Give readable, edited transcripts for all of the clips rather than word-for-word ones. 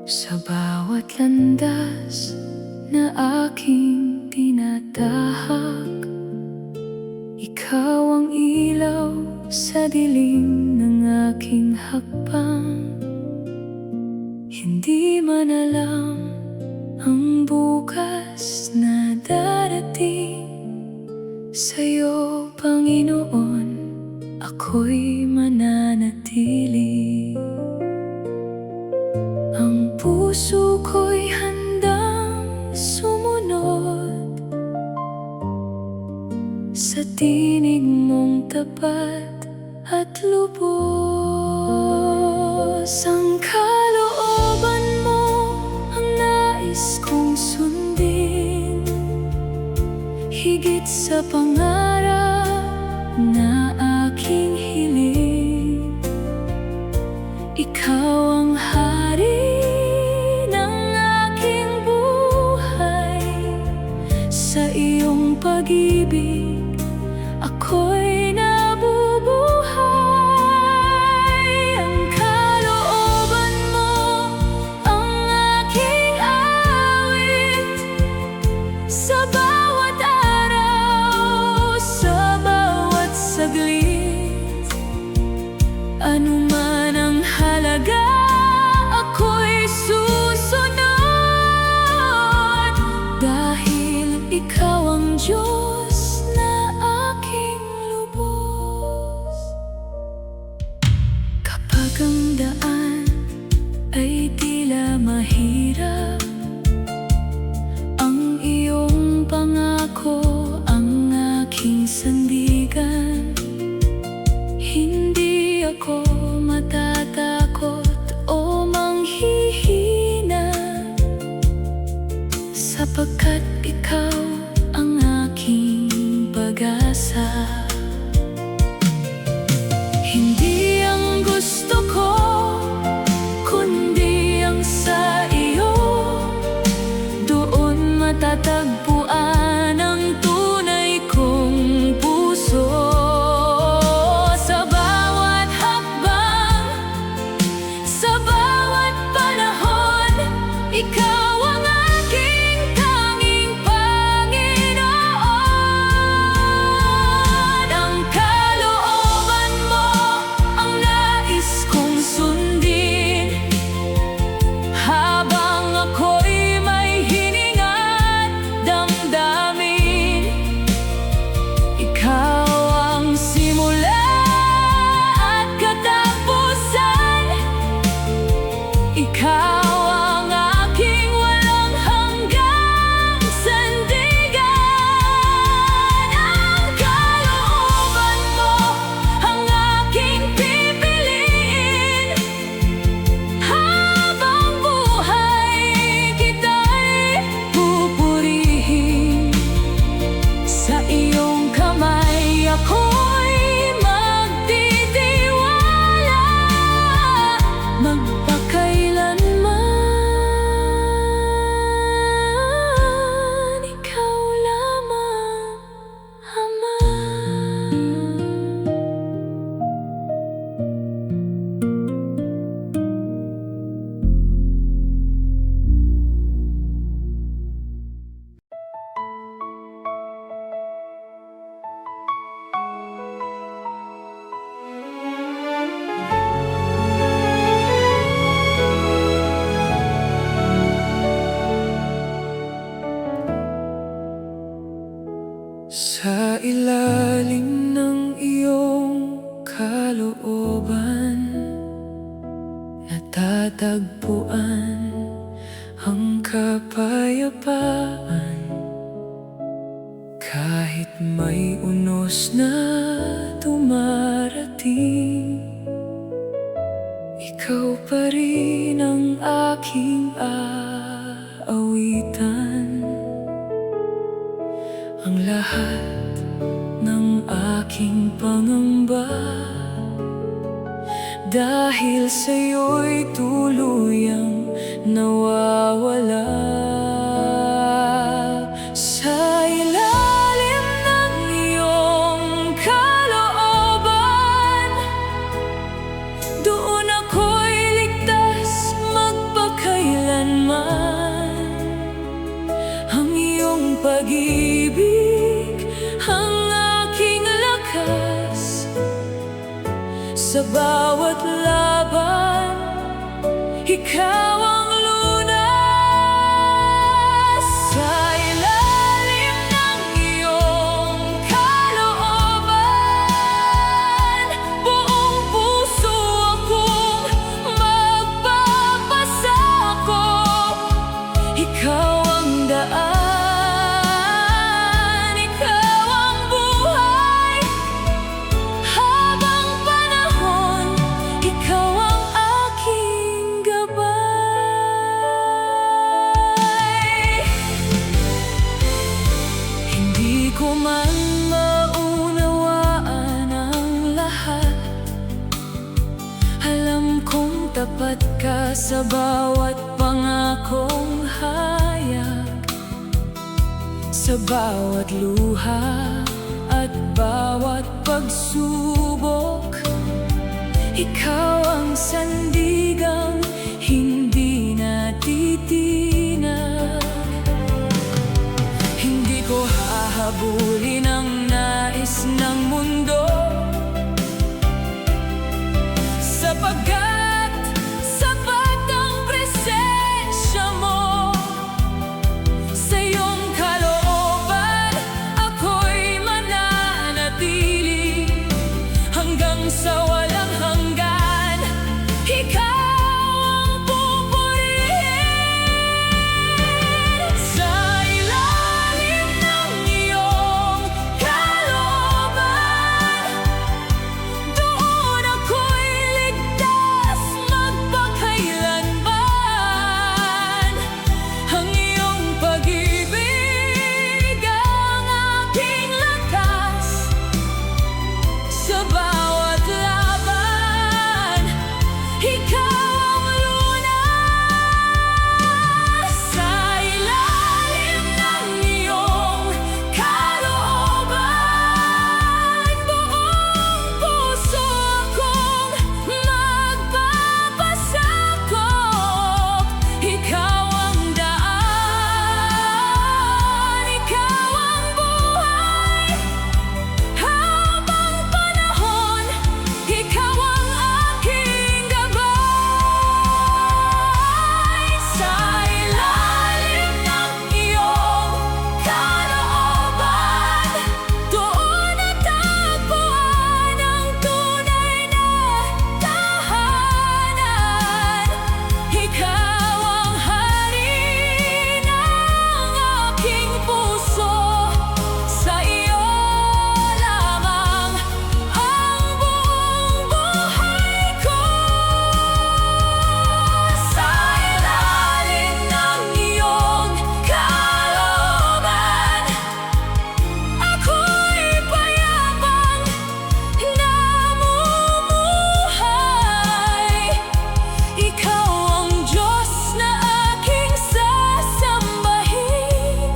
Sa bawat landas na aking tinatahak, ikaw ang ilaw sa dilim ng aking hakbang. Hindi man alam ang bukas na darating, sa'yo, Panginoon, ako'y mananatili. Ang puso ko'y handang sumunod sa tinig mong tapat at lubos. Ang kalooban mo ang nais kong sundin, higit sa pangarap na aking hiling. Ikaw ang hari ng aking buhay, sa iyong pag-ibig ako'y nabubuhay. Ang kalooban mo ang aking awit, sa bawat araw, sa bawat saglit. Ano man ang halaga, ako'y susunod, dahil ikaw ang Diyos na aking lubos. Kapag ang daan ay tila mahirap, ang iyong pangako ang aking sandigan. Hindi ako matatakot o manghihina, sapagkat ikaw ang aking pag-asa. Hindi ang gusto ko, kundi ang sa iyo, doon matatagpuan ang tunay kong puso. Sa bawat hakbang, sa bawat panahon, ikaw ang aking tanging Panginoon. Ang kalooban mo ang nais kong sundin, habang ako'y may hininga't damdamin. Ikaw ang simula at katapusan, ikaw ang aking walang hanggang sandigan. Ang kalooban mo ang aking pipiliin, habang buhay kita'y pupurihin. Sa iyong kamay ako'y magtitiwala, magpakailanman. Ikaw lamang, Ama. Sa ilalim ng iyong kalooban, natatagpuan ang kapayapaan. Kahit may unos na dumarating, ikaw pa rin ang aking aawitan. Ang lahat ng aking pangamba, dahil sa'yo'y tuluyang nawawala. laman. Ang iyong pag-ibig, ang aking lakas. Sa bawat laban, ikaw ang lunas. Sa ilalim ng iyong kalooban, buong puso akong magpapasakop. Ikaw ang daan, ikaw ang buhay. Habang panahon, ikaw ang aking gabay. Hindi ko man maunawaan ang lahat, alam kong tapat ka sa bawat pangakong hayag. Sa bawat luha at bawat pagsubok, ikaw ang sandigang hindi natitinag. Hindi ko hahabulin ang nais ng mundo, sapagkat sapat ang presensya mo. Sa iyong kalooban, ako'y mananatili hanggang sa walang hanggan. Ikaw ang pupurihin. Sa ilalim ng iyong kalooban, doon ako'y ligtas magpakailanman. Ang iyong pag-ibig, ang aking lakas. Sa bawat laban, ikaw ang lunas. Sa ilalim ng iyong kalooban, buong puso akong magpapasakop. Ikaw ang daan, ikaw ang buhay. Habang panahon, ikaw ang aking gabay. Sa ilalim ng iyong kalooban, doon natagpuan ang tunay na tahanan. Ikaw ang hari ng aking puso. Sa iyo lamang ang buong buhay ko. Sa ilalim ng iyong kalooban, ako'y payapang namumuhay. Ikaw ang Diyos na aking sasambahin,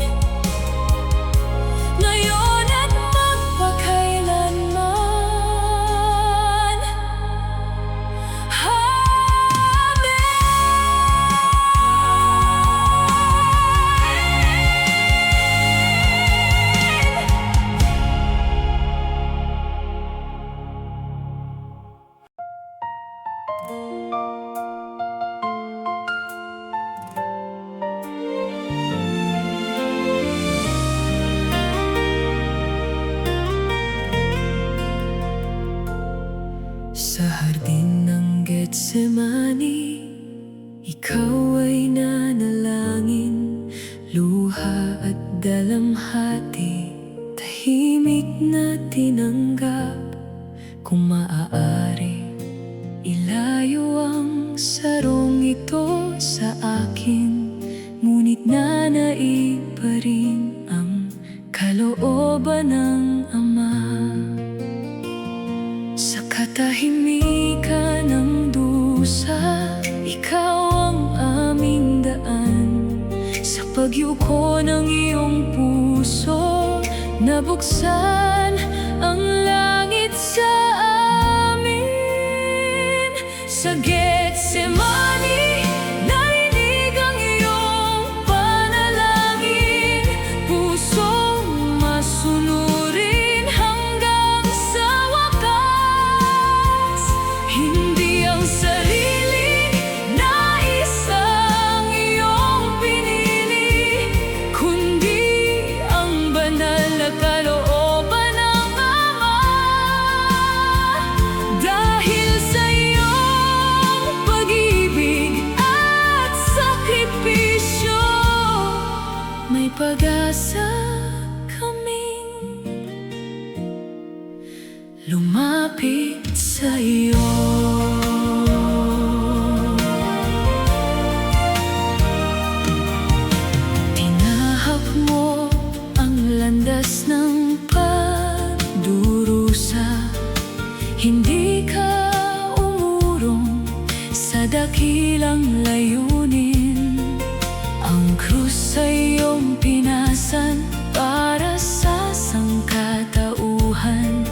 ngayon at magpakailanman. Sa hardin ng Getsemani, ikaw ay nanalangin, luha at dalamhati, tahimik na tinanggap. Kung maaari, ilayo ang sarong ito sa akin, ngunit nanai pa rin ang kalooban ng Ama. Sa katahimikan ng dusa, ikaw ang aming daan. Sa pagyuko ng iyong puso, nabuksan ang langit sa amin. Sa Getsemani, narinig ang iyong pag-asa kaming lumapit sa'yo. Tinahak mo ang landas ng pagdurusa, hindi ka umurong sa dakilang layunin. Ang krus ay iyong pinasan para sa sangkatauhan,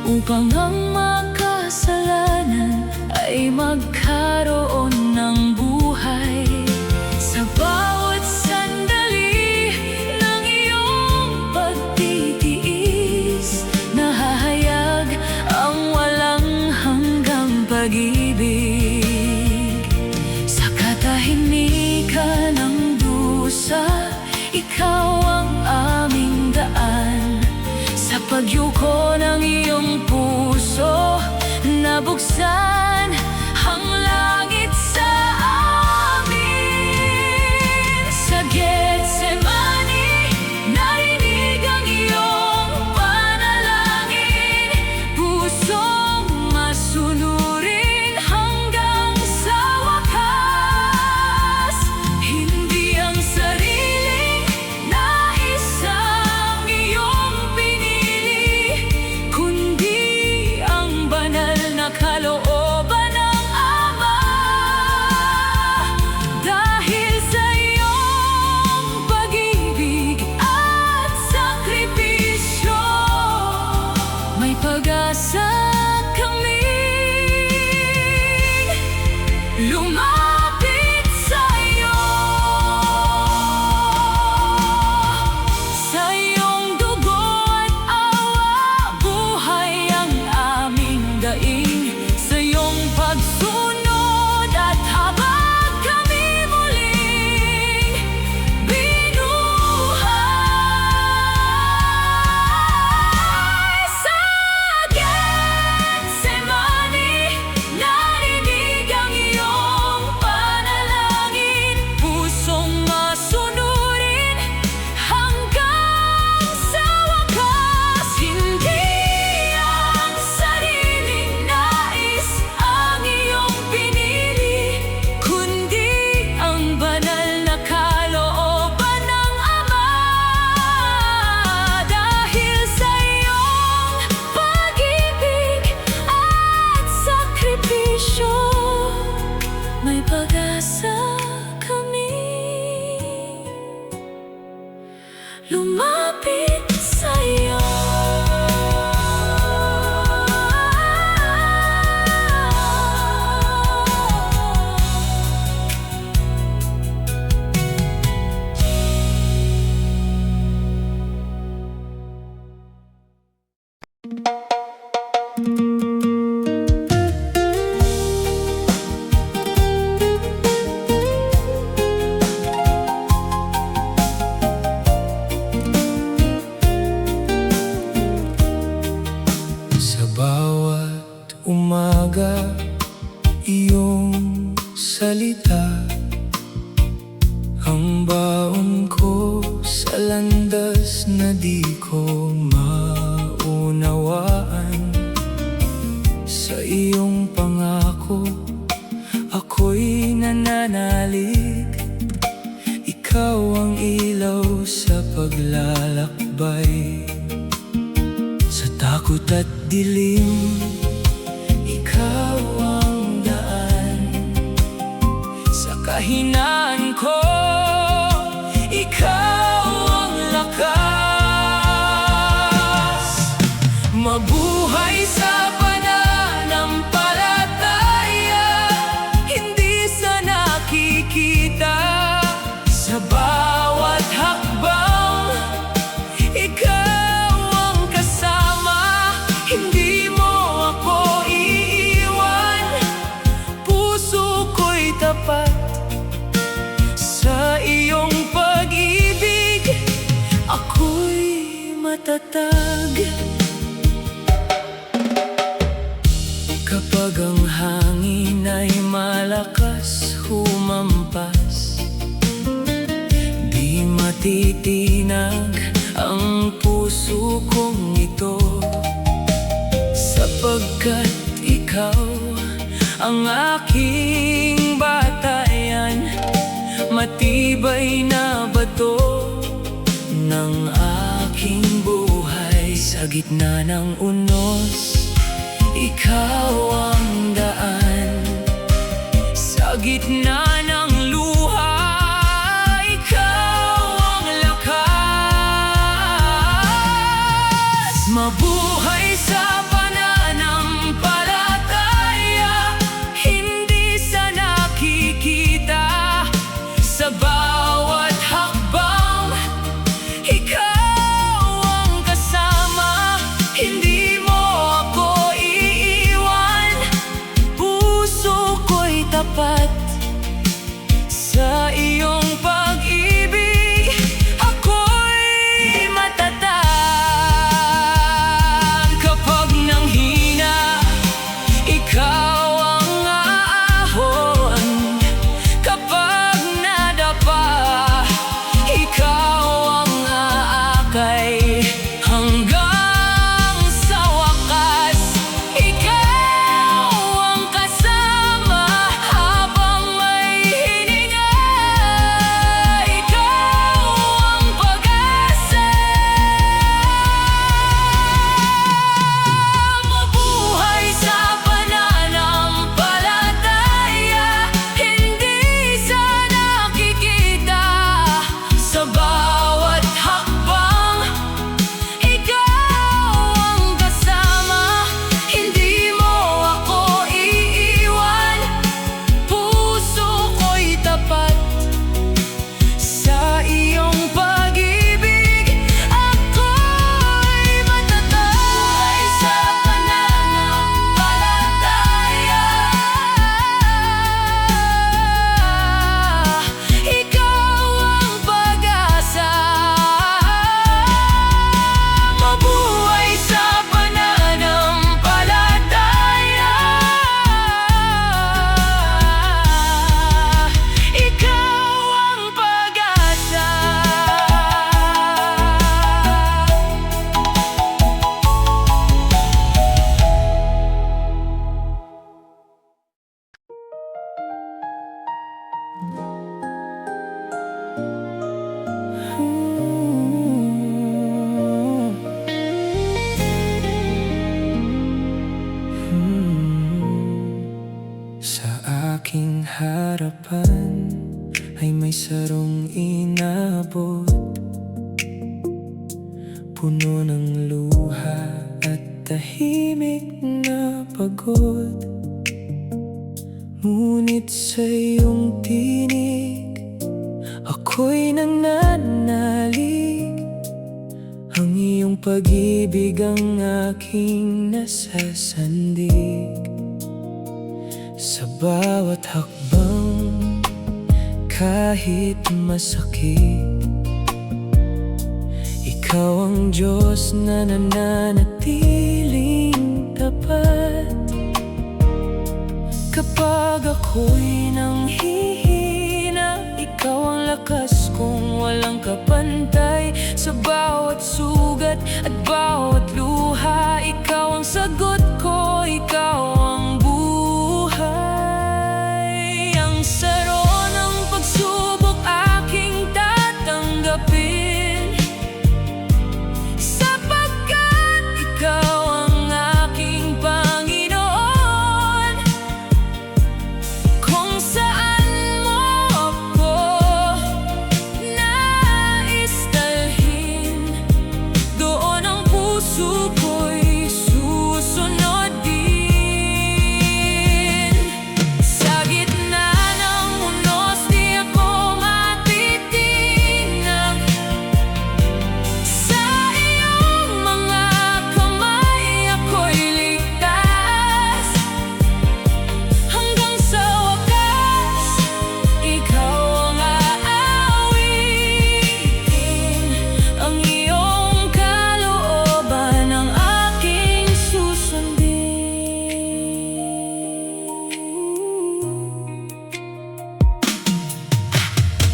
upang ang makasalanan ay magkaroon ng buhay. Sa bawat sandali ng iyong pagtitiis, nahahayag ang walang hanggang pag-ibig. Sa katahimikan ng dusa, ikaw ang aming daan. Sa pagyuko ng iyong puso, nabuksan ang langit sa amin. Sa Getsemani, narinig ang iyong panalangin, pusong masunurin hanggang sa wakas. Hindi ang sariling nais ang iyong pinili, kundi ang banal na kalooban ng Ama. Dahil sa iyong pag-ibig at sakripisyo, may pag-asa kaming lumapit sa'yo. Sa iyong dugo at awa, buhay ang aming daing. Sa iyong pagsunod at habag, kami muling binuhay. Sa Getsemani, narinig ang iyong panalangin, pusong masunurin hanggang sa wakas. Hindi ang sariling nais ang iyong pinili, kundi ang banal na kalooban ng Ama. Dahil sa iyong pag-ibig at sakripisyo, may pag-asa kami lumapit sa'yo. Sa bawat umaga, iyong salita ang baon ko sa landas na di ko maunawaan. Sa iyong pangako, ako'y nananalig. Ikaw ang ilaw sa paglalakbay. Sa takot at dilim, ikaw ang daan. Sa kahinaan ko, ikaw ang lakas. Mabuhay sa pananampalataya, hindi sa nakikita. Sa bawat hakbang, ikaw ang kasama. Hindi mo ako iiwan, puso ko'y tapat. Sa iyong pag-ibig, ako'y matatag. Kapag ang hangin ay malakas humampas, di matitinag aking batayan, matibay na bato ng aking buhay. Sa gitna ng unos, ikaw ang daan. Sa gitna ng luha, ikaw ang lakas. Mabuhay sa pananampalataya, hindi sa nakikita. Sa bawat hakbang, ikaw ang kasama. Hindi mo ako iiwan, puso ko'y tapat. Sa iyong pag-ibig, ako'y matatag. Kapag nanghina, ikaw ang aahon. Kapag nadapa, ikaw ang aakay. Hanggang sa wakas, ikaw ang kasama. Habang may hininga, ikaw ang pag-asa. Mabuhay sa pananampalataya, hindi sa nakikita. Sa bawat hakbang, ikaw ang kasama. Hindi mo ako iiwan, puso ko'y tapat. Sa iyong pag-ibig, ako'y matatag. Sa pananampalataya, ikaw ang pag-asa. Mabuhay sa pananampalataya, ikaw ang pag-asa. Sa aking harapan ay may sarong inabot, puno ng luha at tahimik na pagod. Ngunit sa iyong tinig, ako'y nananalig. Ang iyong pag-ibig ang aking nasasandig. Sa bawat hakbang, kahit masakit, ikaw ang Diyos na nananatiling tapat. Kapag ako'y nanghihina, ikaw ang lakas kong walang kapantay. Sa bawat sugat at bawat luha, ikaw ang sagot ko, ikaw ang buhay. Ang saro ng pagsubok aking tatanggapin, sapagkat ikaw ang aking Panginoon. Kung saan mo ako nais dalhin, doon ang puso ko'y susunod din. Sa gitna ng unos, di ako matitinag. Sa iyong mga kamay, ako'y ligtas. Hanggang sa wakas, ikaw ang aawitin. Ang iyong kalooban ang aking susundin.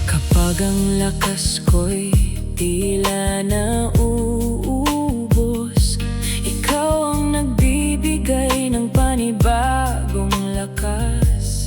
Kapag ang lakas ko'y tila nauubos, ikaw ang nagbibigay ng panibagong lakas.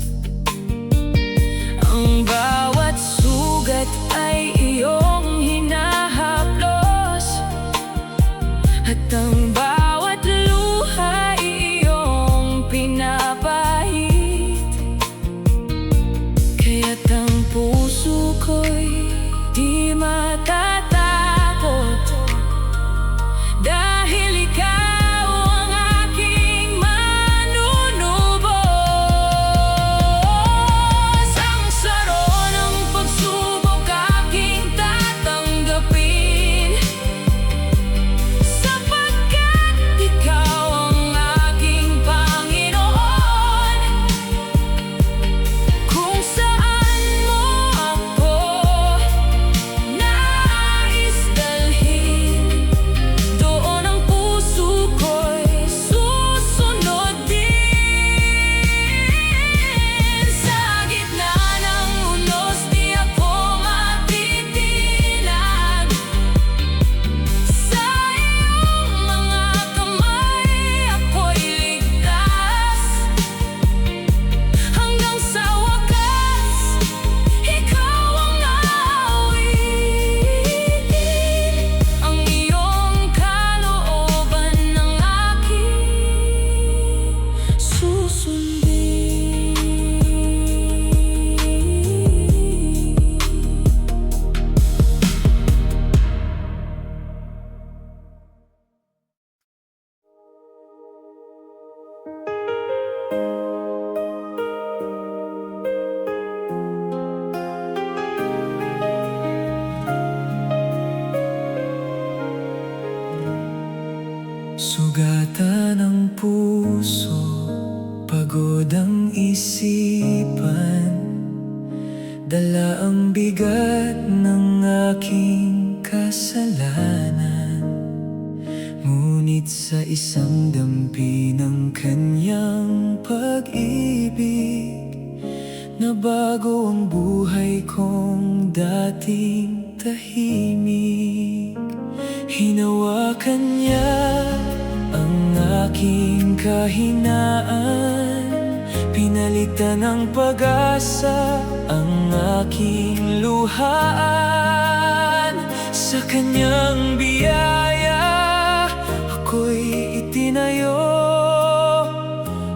bigat ng aking kasalanan, ngunit sa isang dampi ng kanyang pag-ibig, nabago ang buhay kong dating tahimik. Hinawakan niya ang aking kahinaan, pinalitan ng pag-asa ang aking luhaan. Sa kanyang biyaya ako'y itinayo,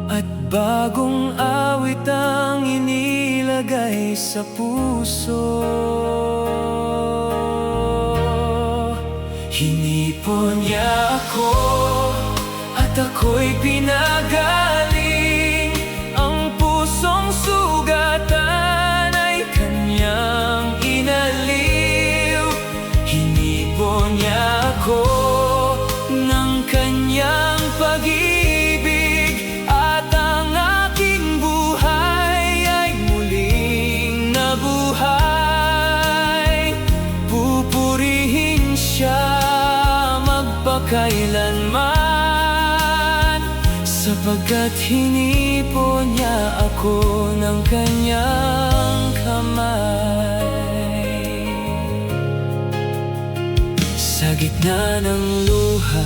at bagong awit ang inilagay sa puso. Hinipon niya ako at ako'y pinagaling, ang pusong sugatan ay kanyang inaliw. Hinipon niya ako ng kanyang pag-ibig, at ang aking buhay ay muling nabuhay. Pupurihin siya magpakailanman, sapagkat hinipon niya ako ng kanyang kamay. Sa gitna ng luha,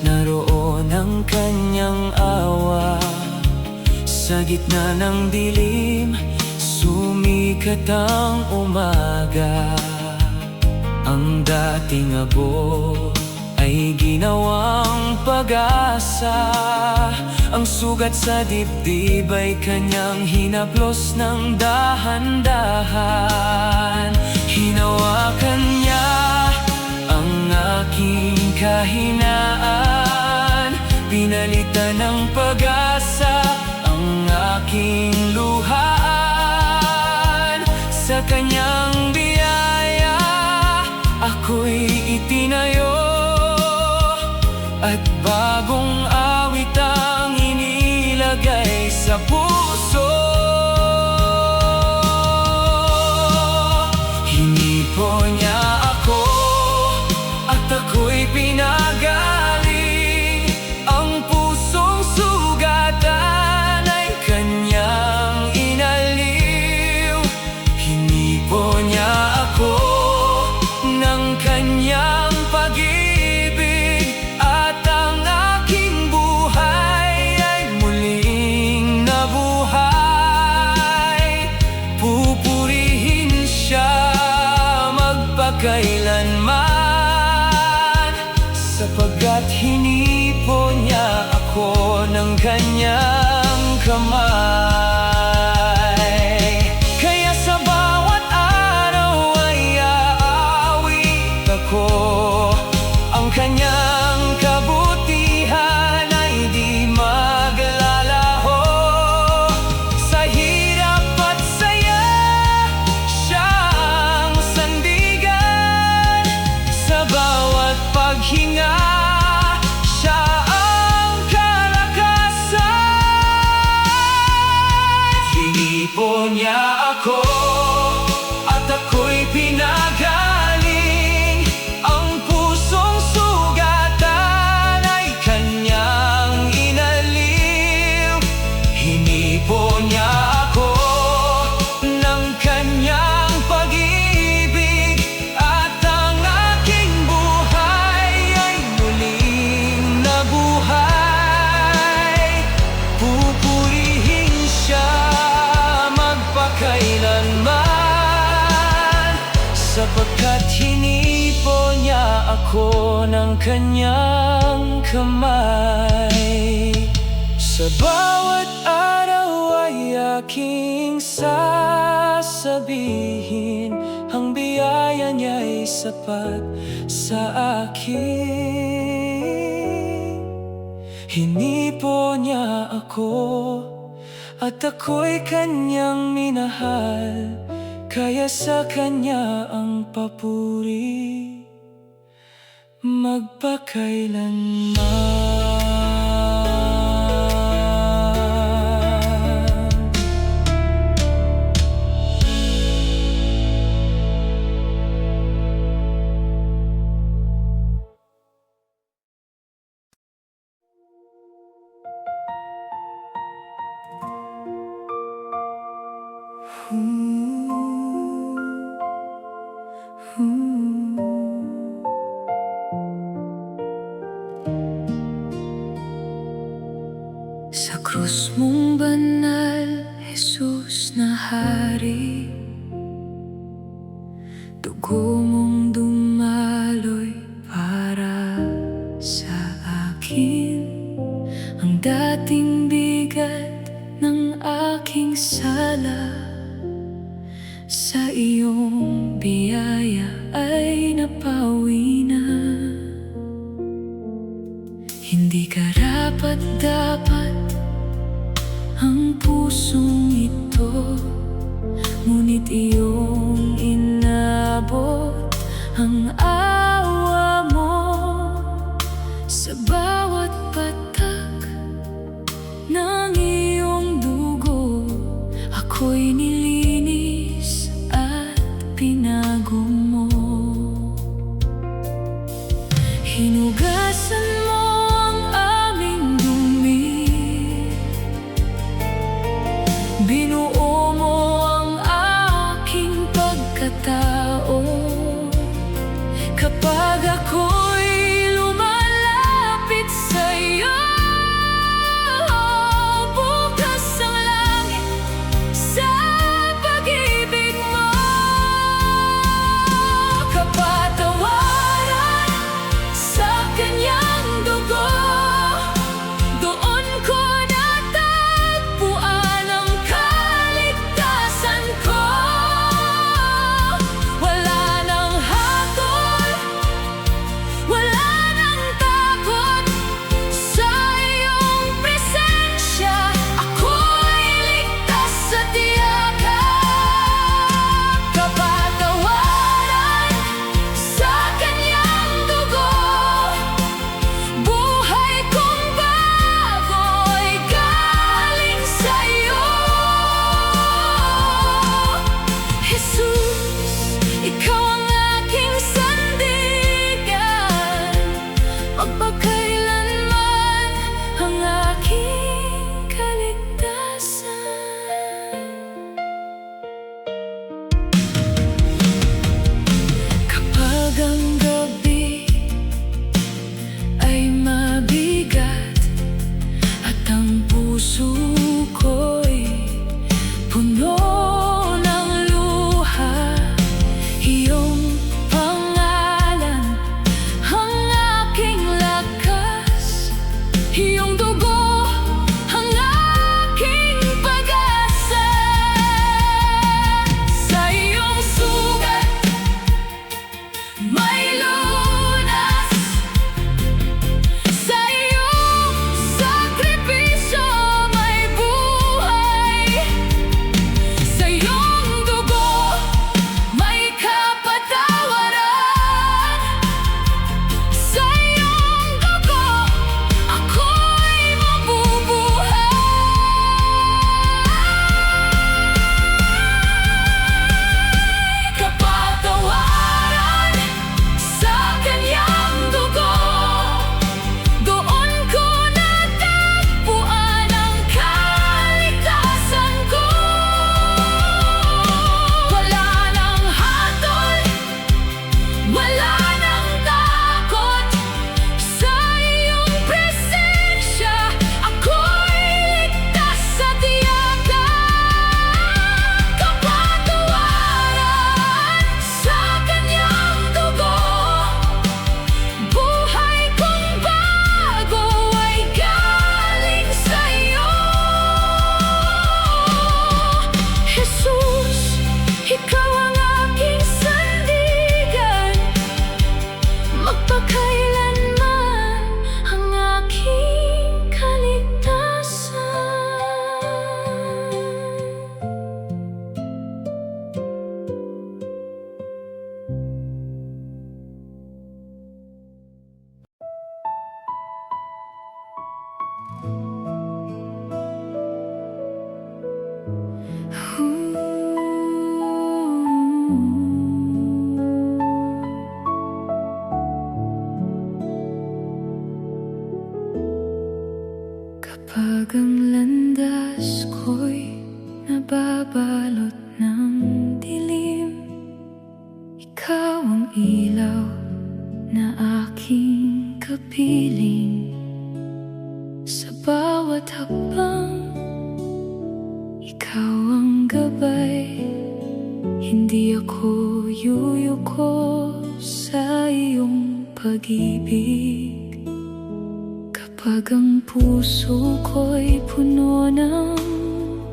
naroon ang kanyang awa. Sa gitna ng dilim, sumikat ang umaga. Ang dating abo ay ginawang pag-asa, ang sugat sa dibdib ay kanyang hinaplos ng dahan-dahan. Hinawakan niya ang aking kahinaan, pinalitan ng pag-asa ang aking luhaan. Sa kanyang biyaya ako'y itinayo, at bagong awit ang inilagay sa puso. Hinipon niya ako at ako'y pinagaling, ang pusong sugatan ay kanyang inaliw. Hinipon niya ako ng kanyang pag-ibig, at ang aking buhay ay muling nabuhay. Pupurihin siya magpakailanman, sapagkat hinipon niya ako ng kanyang kamay. Kaya sa bawat araw ay aawit ako, ang kanyang kabutihan ay di maglalaho. Sa hirap at saya, siya ang sandigan. Sa bawat paghinga, siya ang kalakasan. Hinipon niya ako at ako'y pinagaling, ang pusong sugatan ay kanyang inaliw. Hinipon niya ako ng kanyang pag-ibig, at ang aking buhay ay muling nabuhay. Pupurihin siya magpakailanman, sapagkat hinipon niya ako ng kanyang kamay. Sa bawat araw ay aking sasabihin, ang biyaya niya'y sapat sa akin. Hinipon niya ako at ako'y kanyang minahal, kaya sa kanya ang papuri magpakailanman. Sa krus mong banal, Jesus na hari, dugo mong dumaloy para sa akin. Ang dating bigat ng aking sala, sa iyong biyaya ay napawi na. Hindi karapat-dapat ang pusong ito, ngunit iyong inabot ang awa mo. Sa bawat patak ng iyong dugo, ako'y nilinis at pinago mo. Hinugasan mo ang aming dumi, binuo mo ang aking pagkatao. Kapag ako'y lumalapit sa'yo, bukas ang langit sa pag-ibig mo. Kapatawaran sa kanyang dugo, doon ko natagpuan ang kaligtasan ko. Wala nang hatol ilaw na aking kapiling. Sa bawat hakbang, ikaw ang gabay. Hindi ako yuyuko sa iyong pag-ibig. Kapag ang puso ko'y puno ng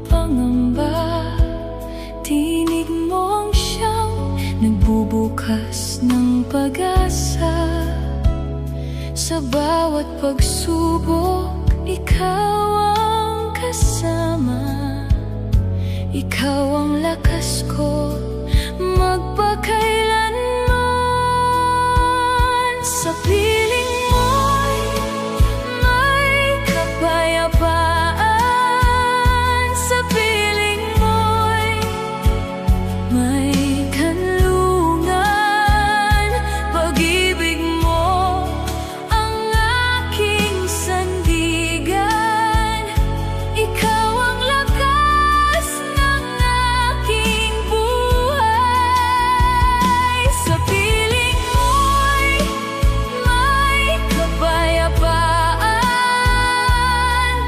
pangamba, tinig mo ang siyang nagbubukas ng pag-asa. Sa bawat pagsubok, ikaw ang kasama. Ikaw ang lakas ko magpakailanman. Sa piling mo'y may kapayapaan. Sa piling mo'y may kanlungan. Pag-ibig mo ang aking sandigan. Ikaw ang lakas ng aking buhay. Sa piling mo'y may kapayapaan.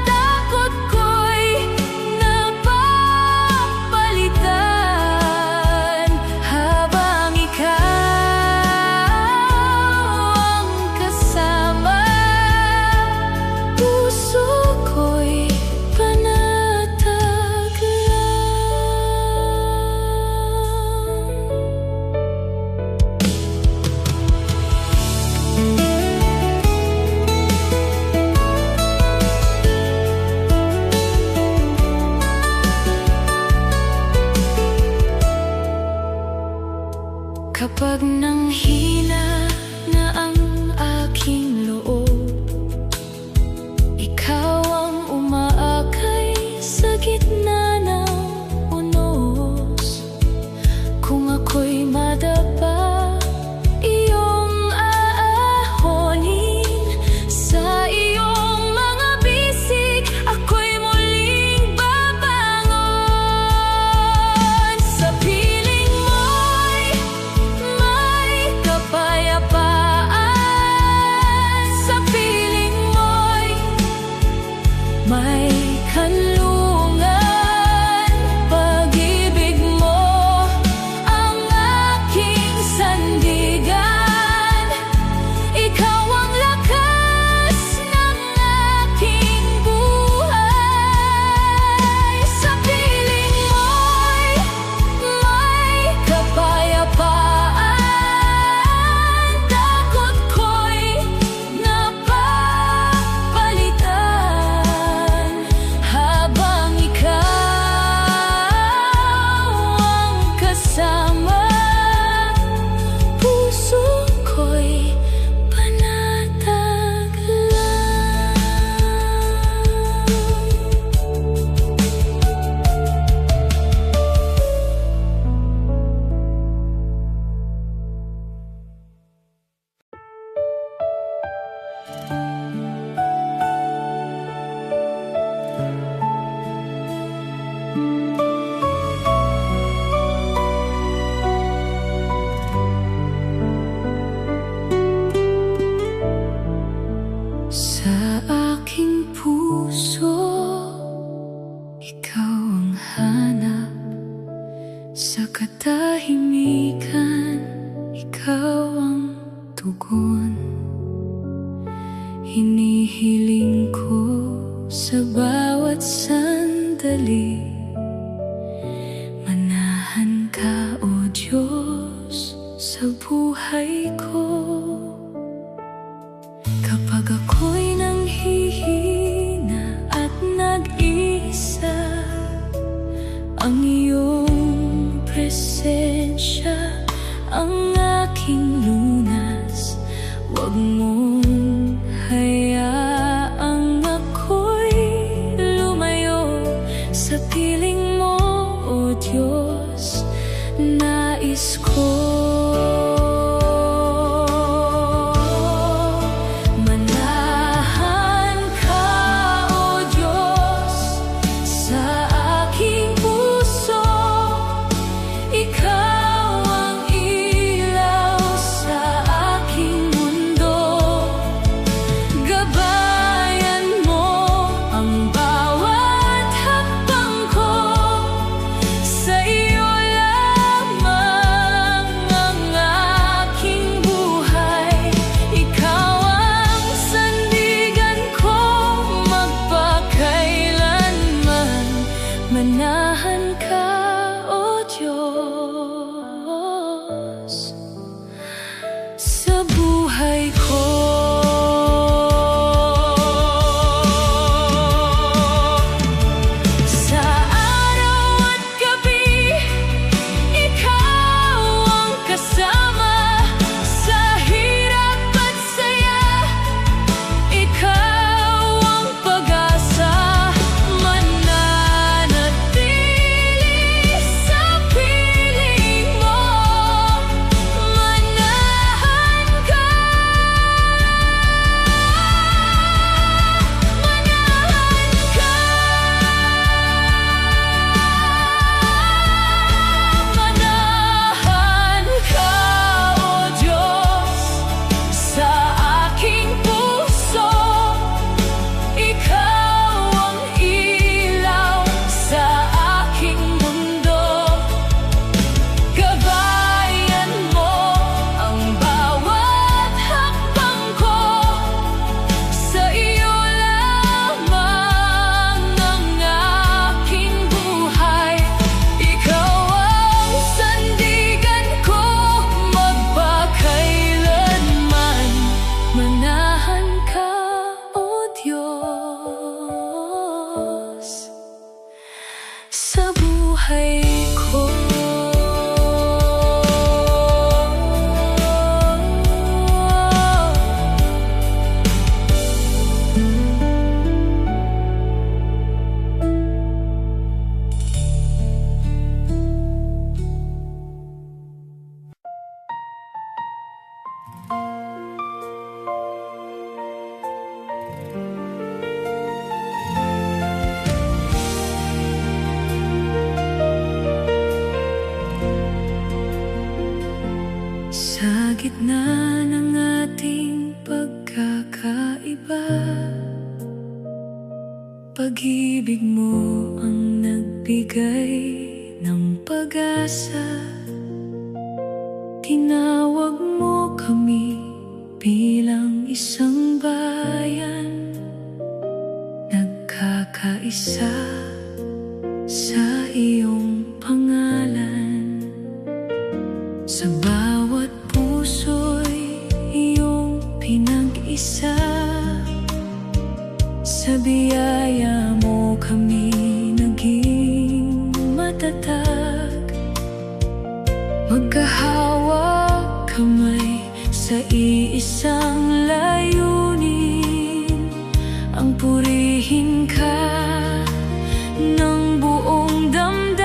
Takot ko'y napapalitan habang ikaw ang kasama. Puso ko'y panatag kapag nanghina na ang aking loob. Ikaw ang umaakay sa gitna ng unos. Kung ako'y madapa, iyong aahonin. Sa iyong mga bisig, ako'y muling babangon. Sa piling mo'y may kapayapaan. Sa piling mo'y may kanlungan. Pag-ibig mo ang aking sandigan. Ikaw ang lakas ng aking buhay. Sa piling mo'y may kapayapaan. Takot ko'y napapalitan habang ikaw ang kasama. Puso ko'y panatag lang. Sa aking puso, ikaw ang hanap. Sa katahimikan, ikaw ang tugon. Hinihiling ko sa bawat sandali, manahan ka, O Diyos, sa buhay ko. Kapag ako'y nanghihina at nag-iisa, ang iyong presensya ang aking lunas. Huwag mong hayaang ako'y lumayo sa piling mo, O Diyos. Nais ko manahan ka, O Diyos, sa aking puso. Ikaw ang iyong Sa gitna ng ating pagkakaiba, pag-ibig mo ang nagbigay ng pag-asa. Tinawag mo kami bilang isang bayan, nagkakaisa sa iyong pangalan. Sa bawat puso'y iyong pinag-isa, sa biyaya mo kami naging matatag. Magkahawak kamay sa iisang layunin, ang purihin ka ng buong damdamin.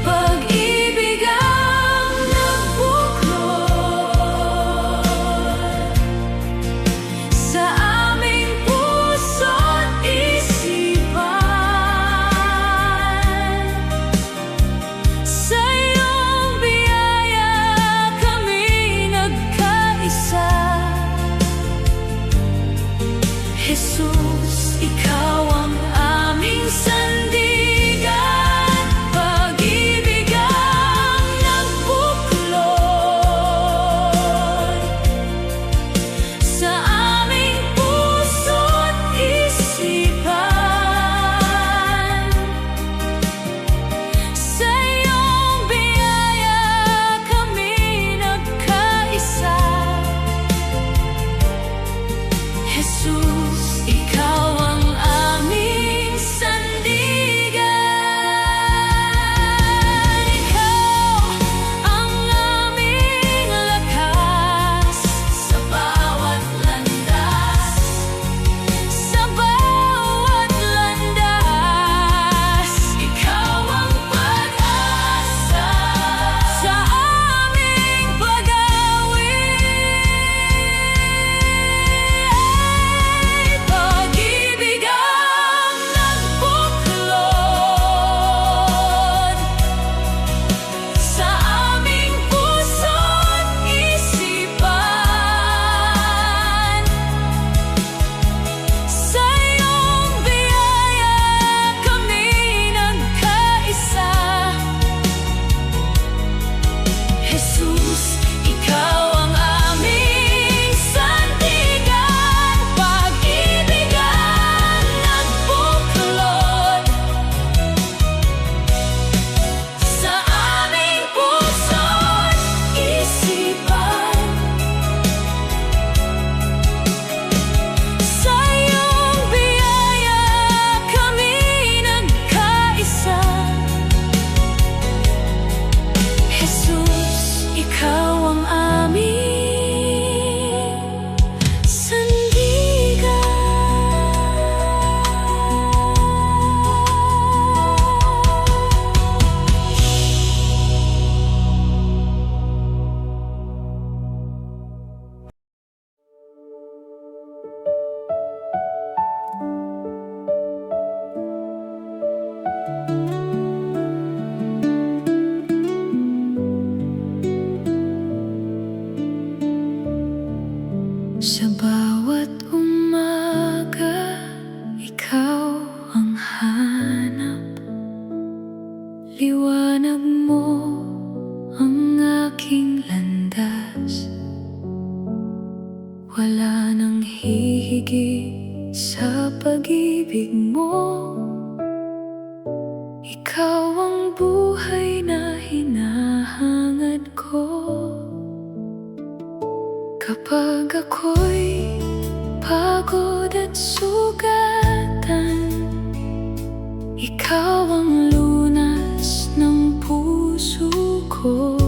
Pag-ibig ang nagbuklod sa aming puso't isipan. Sa iyong biyaya kami nagkaisa. Jesus, ikaw ang aming sandigan. Pag-ibig ang nagbuklod sa aming puso't isipan. Sa iyong biyaya kami nagkaisa. Jesus, ikaw ang aming sandigan. Ikaw ang aming lakas sa bawat landas, sa bawat landas. Ikaw ang pag-asa sa aming pag-awit. Pag-ibig ang nagbuklod sa aming puso't isipan. Sa iyong biyaya kami nagkaisa. Jesus, ikaw ang aming sandigan. Pag-ibig ang nagbuklod sa aming puso't isipan. Sa iyong biyaya kami nagkaisa. Jesus, ikaw ang aming sandigan. Sa bawat umaga, ikaw ang hanap. Liwanag mo ang aking landas. Wala nang hihigit sa pag-ibig mo. Ikaw ang buhay na hinahangad ko. Kapag ako'y pagod at sugatan, ikaw ang lunas ng puso ko.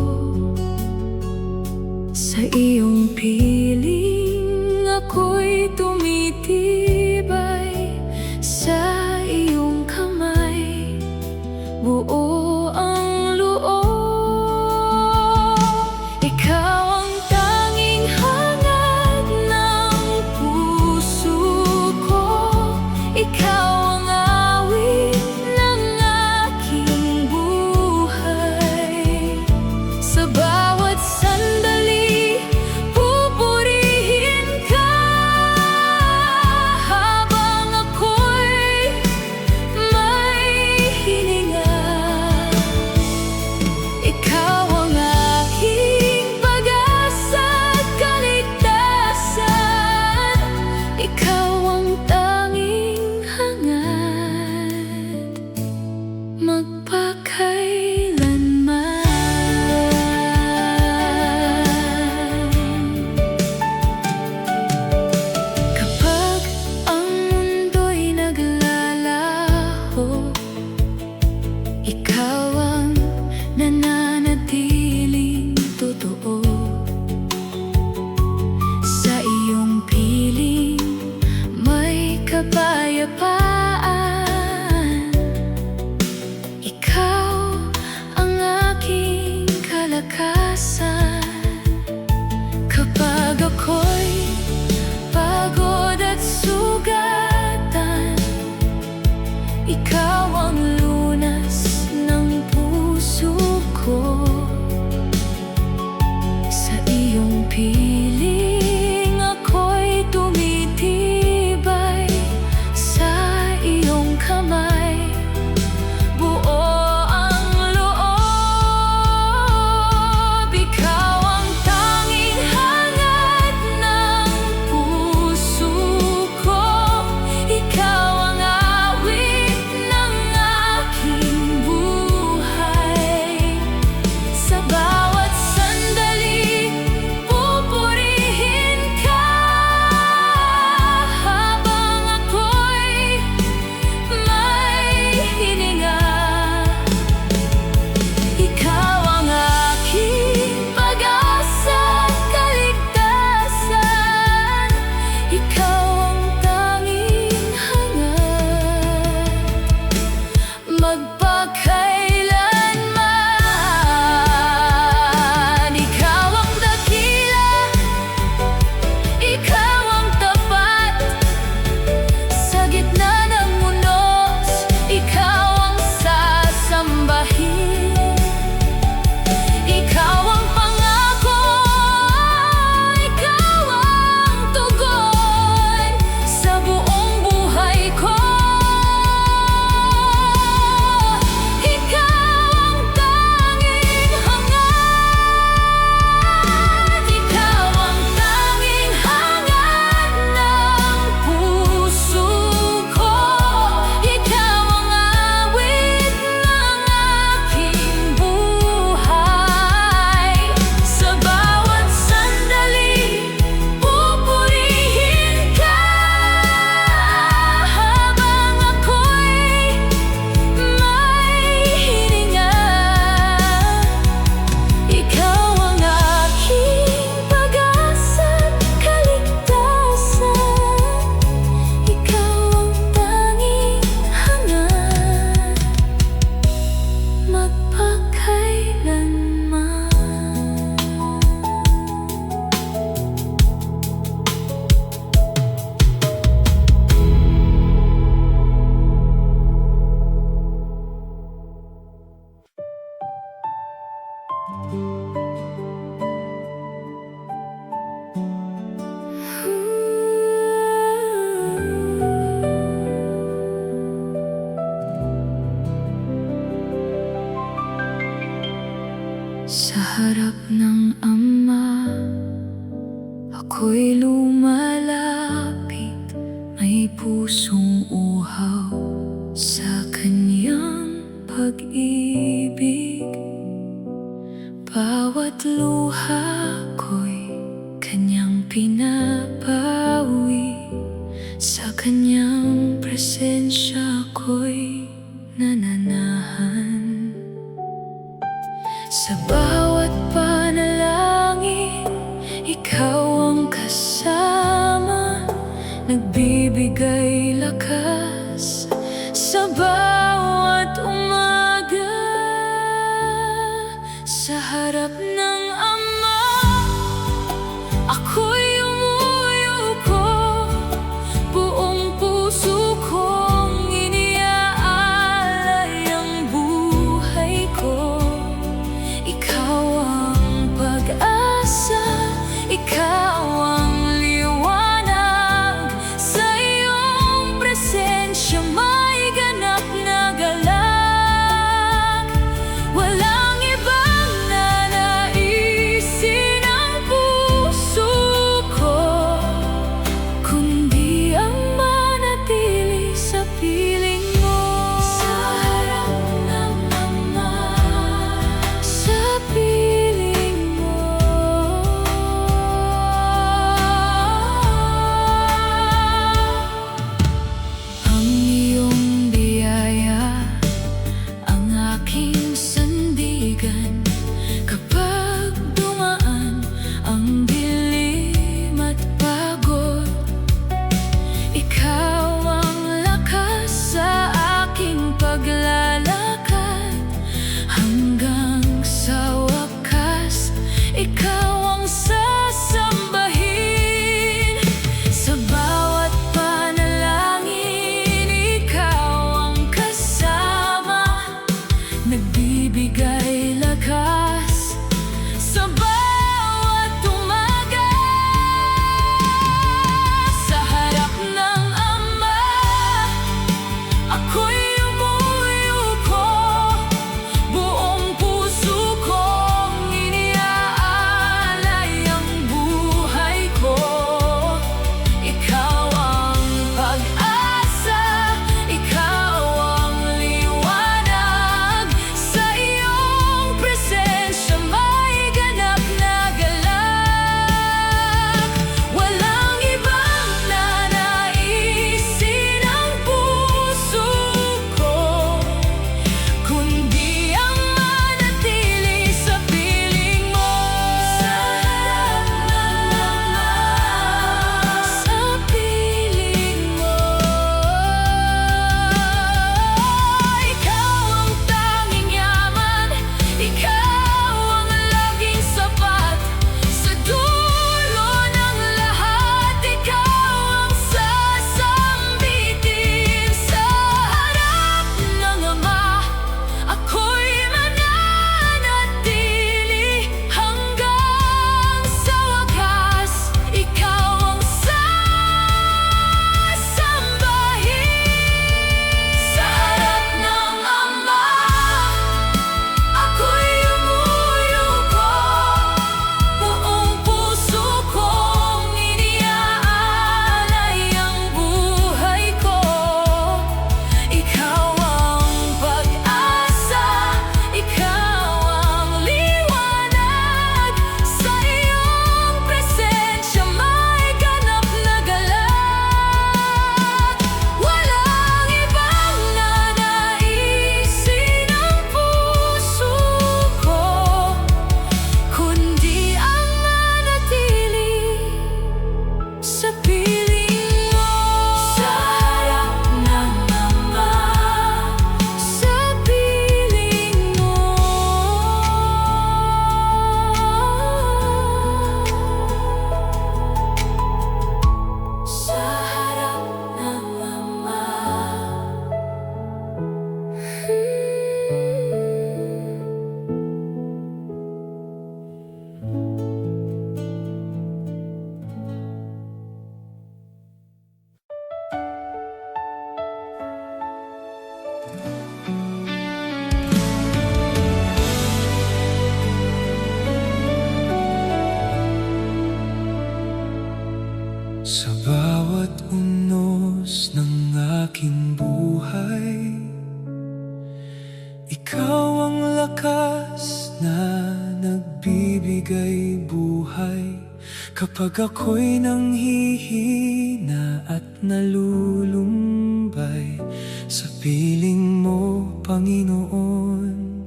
Sa iyong piling ako'y tumitibay. Sa iyong kamay buo ang loob. Ikaw ang tanging hangad ng puso ko. Ikaw ang awit ng aking buhay. Ikaw ang nananatiling totoo. Sa iyong piling may kapayapaan. Ikaw ang aking kalakasan. Kapag ako'y pagod at sugatan, ikaw ang lunas ng puso ko. Sa iyong piling ako'y tumitibay. Sa iyong kamay buo ang loob. Ikaw ang tanging hangad ng puso ko. Ikaw ang awit ng aking buhay. Sa bawat sandali pupurihin ka. Habang ako'y may hininga, ikaw ang aking pag-asa at kaligtasan. Ikaw ang tanging hangad magpakailanman. Ikaw ang dakila, ikaw ang tapat. Sa gitna ng unos, ikaw ang sasambahin. Ikaw ang pangako, ikaw ang tugon sa buong buhay ko. Ikaw ang tanging hangad. Ikaw ang tanging hangad ng puso ko. Ikaw ang awit ng aking buhay. Sa bawat sandali pupurihin ka. Habang ako'y may hininga, ikaw ang aking pag-asa at kaligtasan. Ikaw ang tanging hangad magpakailanman. Sa harap ng Ama, ako'y lumalapit. May pusong uhaw sa kanyang pag-ibig. Bawat luha ko'y kanyang pinapawi. Sa kanyang presensya ko'y nananahan. Sa bawat panalangin, ikaw ang kasama. Nagbibigay lakas sa bawat umaga. Sa harap ng Ama, ako'y umuyuko. Buong puso kong iniaalay ang buhay ko. Ikaw ang pag-asa, ikaw ang liwanag. Sa iyong presensya may ganap na galak. Walang ibang nanaisin ang puso ko, kundi ang manatili sa piling mo. Sa harap ng Ama, sa piling mo. nagbibigay lakas sa bawat umaga. Sa harap ng Ama, ako'y umuyuko, buong puso kong iniaalay ang buhay ko. Ikaw ang pag-asa, ikaw ang liwanag, sa iyong presensya may ganap na galak. Walang ibang nanaisin ang puso ko, kundi ang manatili sa piling mo. Sa piling mo, ikaw ang tanging yaman, ikaw ang laging sapat. Sa dulo ng lahat, ikaw ang sasambitin. Sa harap ng Ama, ako'y mananatili hanggang sa wakas. Ikaw ang sasambahin. Sa harap ng Ama, ako'y umuyuko, buong puso kong iniaalay ang buhay ko. Ikaw ang pag-asa, ikaw ang liwanag, sa iyong presensya may ganap na galak. Walang ibang nanaisin ang puso ko, kundi ang manatili sa piling mo. Sa harap ng Ama, sa piling mo. Sa harap ng Ama. Sa bawat unos ng aking buhay, ikaw ang lakas na nagbibigay buhay. Kapag ako'y nanghihina at nalulumbay, sa piling mo, Panginoon,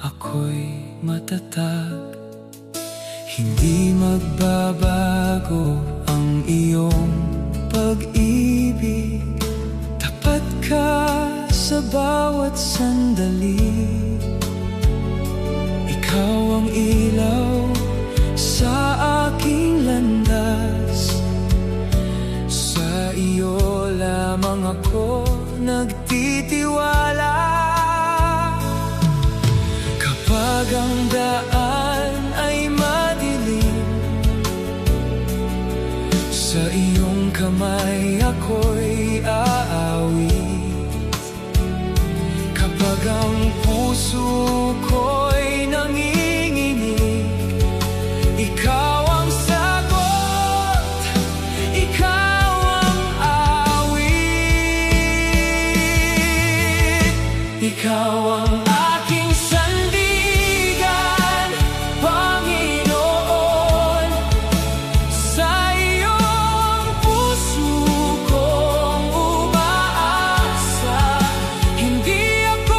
ako'y matatag. Hindi magbabago ang iyong pag-ibig, tapat ka sa bawat sandali. Ikaw ang ilaw sa aking landas, sa iyo lamang ako nagtitiwala. Kapag ang daan ay madilim, sa iyong kamay ako'y aawit. Kapag ang puso ko'y nanginginig, ikaw ang sagot, ikaw ang awit. Ikaw ang aking sandigan, Panginoon. Sa iyong puso kong umaasa, hindi ako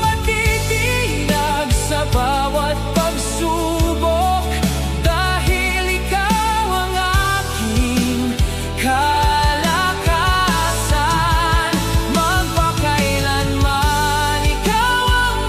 matitinag sa bawat pagsubok, dahil ikaw ang aking kalakasan. Magpakailanman ikaw ang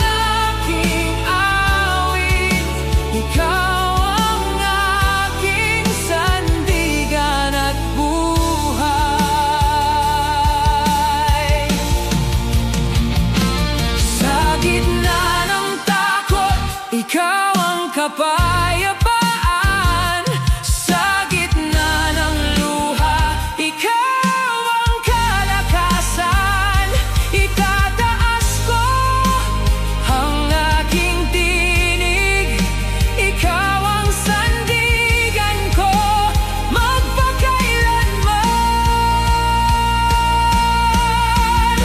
kapayapaan. Sa gitna ng luha, ikaw ang kalakasan. Itataas ko ang aking tinig, ikaw ang sandigan ko magpakailanman.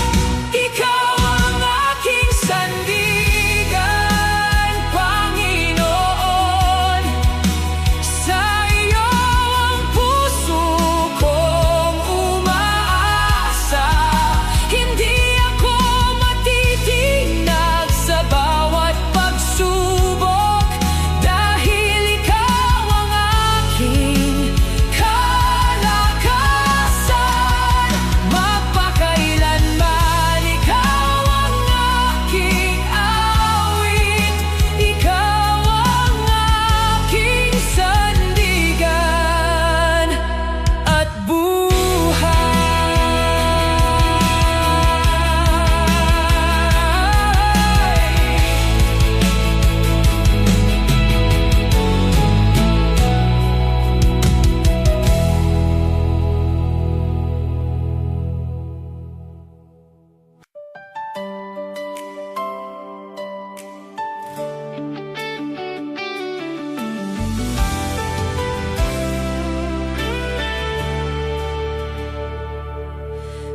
Ikaw ang aking sandigan, Panginoon. Sa iyo ang puso kong umaasa. Hindi ako matitinag sa bawat pagsubok, dahil ikaw ang aking kalakasan. Magpakailanman ikaw ang aking awit, ikaw ang aking sandigan at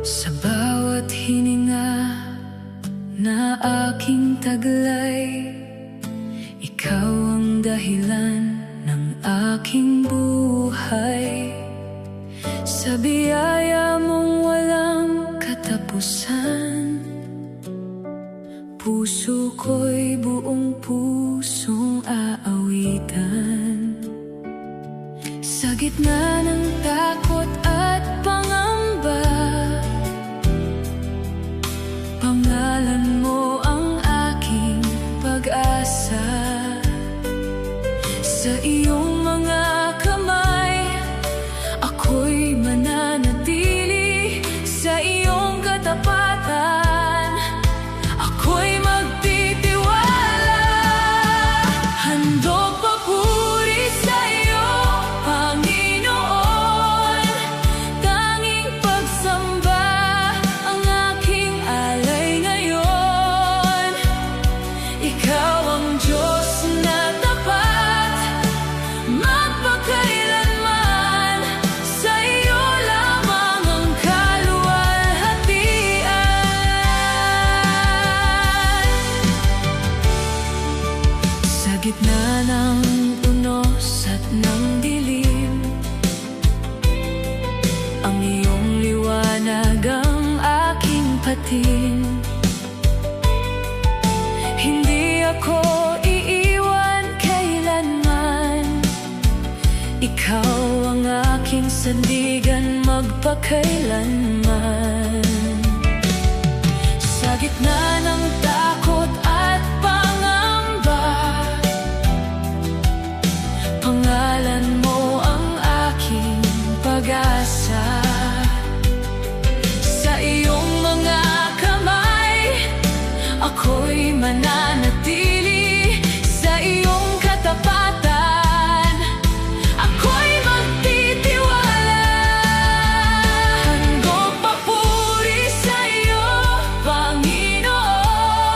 sa bawat hininga na aking taglay, ikaw ang dahilan ng aking buhay. Sa biyaya mong walang katapusan, puso ko'y buong pusong aawitan. Sa gitna ng takot at pangamba, pangalan mo ang aking pag-asa. Sa iyong mga kamay, ako'y mananatili. Sa iyong katapatan, ako'y magtitiwala. Handog papuri sa iyo, Panginoon. Tanging pagsamba ang aking alay ngayon. Ikaw ang Diyos na tapat, magpakailanman. Sa iyo lamang ang kaluwalhatian. Sa gitna ng unos at ng dilim, ang iyong liwanag ang aking patin. Hindi ako iiwan kailanman, ikaw ang aking sandigan magpakailanman. Sa gitna ng takot at pangamba, pangalan mo ang aking pag-asa. Sa iyong mga kamay, ako'y mananatili. Sa iyong katapatan, ako'y magtitiwala. Handog papuri sa iyo, Panginoon.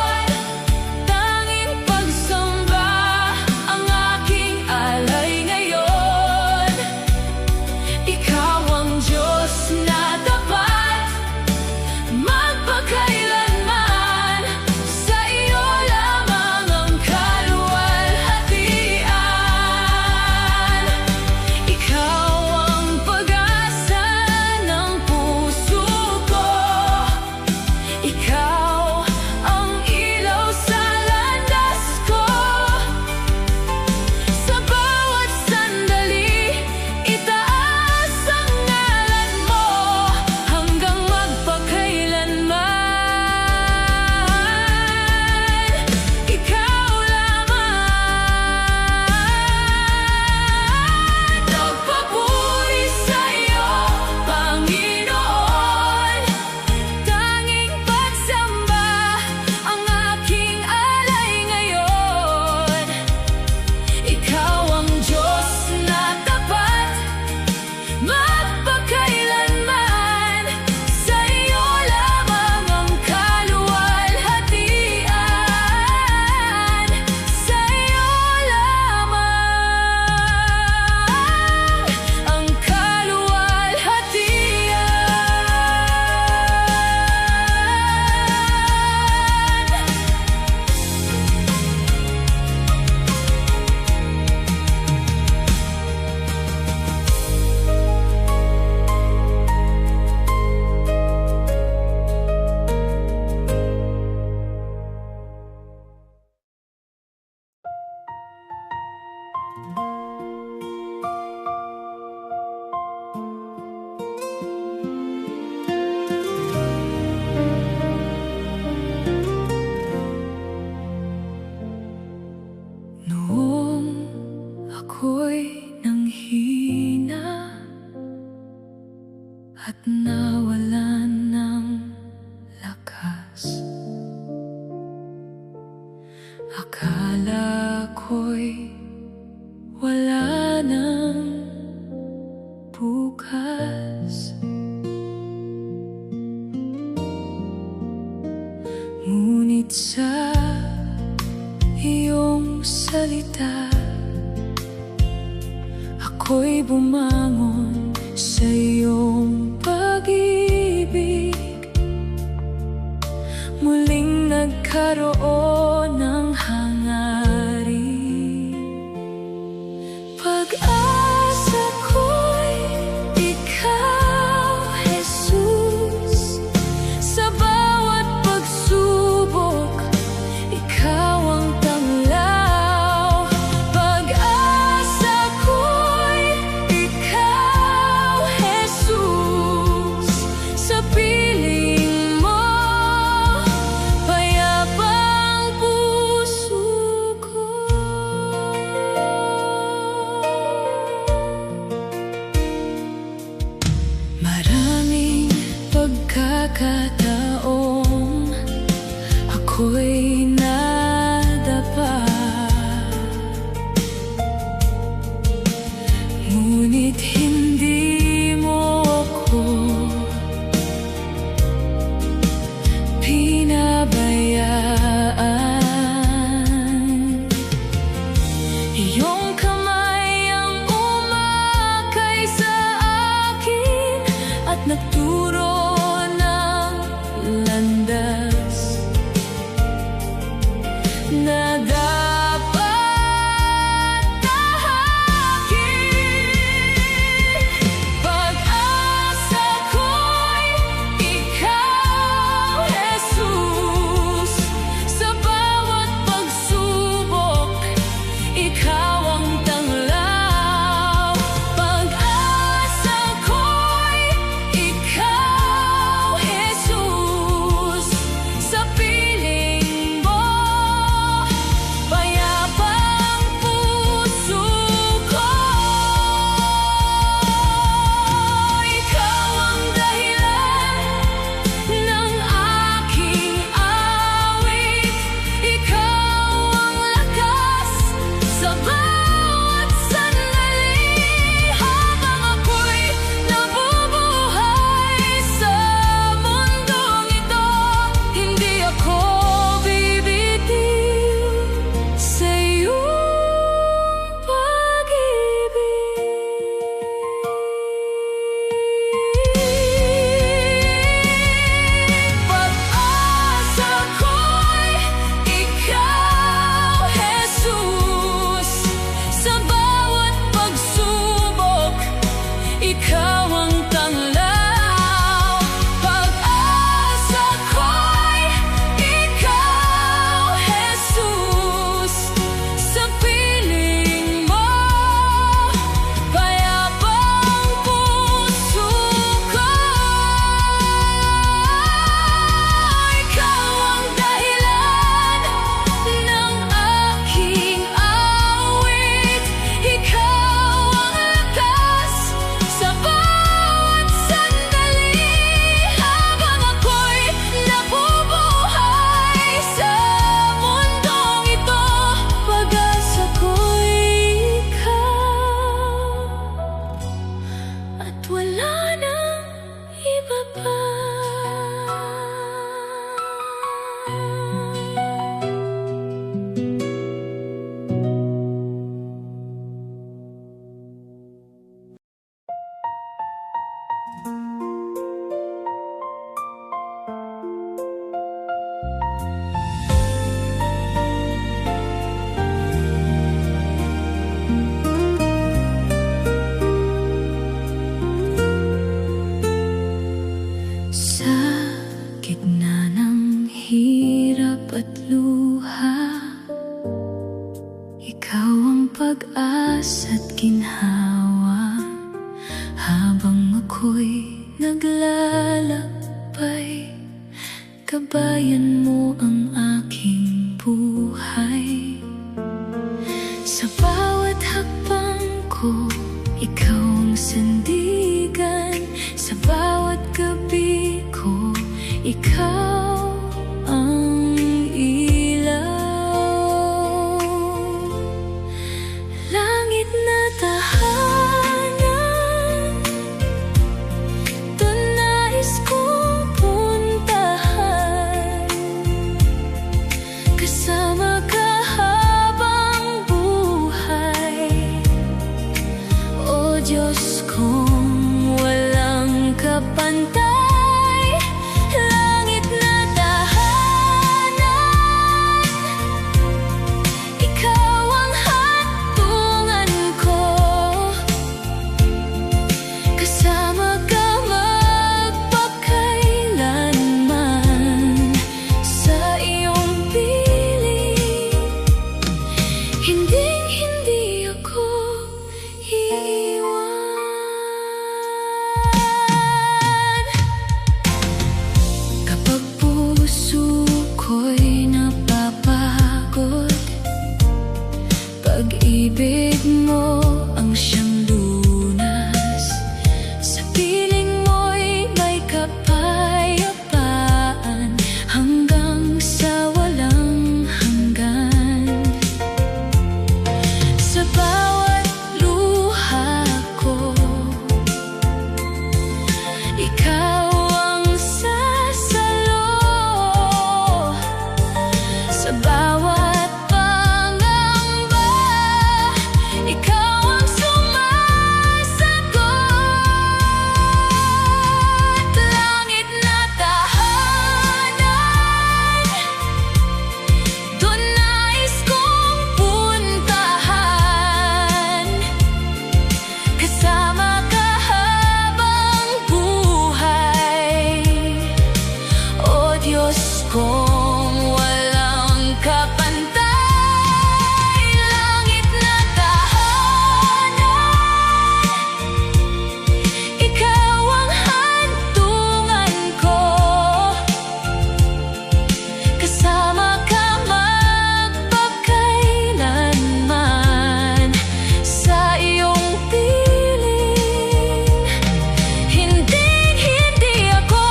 Noong ako'y nanghina at nawalan ng lakas, akala ko'y wala nang bukas. Ngunit sa iyong salita, ako'y bumangon sa iyong pag-ibig. Muling nagkaroon ng hangarin. Pag-asa ko'y ikaw, Jesus. Sa bawat pagsubok, ikaw ang tanglaw. Pag-asa ko'y ikaw, Jesus. Sa piling mo, payapang pag-asa't ginhawa habang ako'y naglalakbay. Kabayan mo ang aking buhay. Sa bawat hakbang ko, ikaw ang sandigan. Sa bawat gabi ko, ikaw ang ilaw. Langit na tahanan, doon nais kong puntahan. Kasama ka habang buhay, O Diyos kong walang kapantay. Langit na tahanan, ikaw ang hatungan ko. Kasama ka magpakailanman sa iyong piling. Hinding-hindi ako iiwan. Kapag puso ko'y napapagod, pag-ibig mo ang siyang lunas. Sa piling mo'y may kapayapaan hanggang sa walang hanggan. Sa bawat luha ko, ikaw ang sasalo. Sa bawat pangamba, ikaw ang sumasagot. Langit na tahanan, doon nais kong puntahan. Kasama ka habang buhay, O Diyos kong walang kapantay. Langit na tahanan, ikaw ang hantungan ko. Kasama ka magpakailanman sa iyong piling. Hinding-hindi ako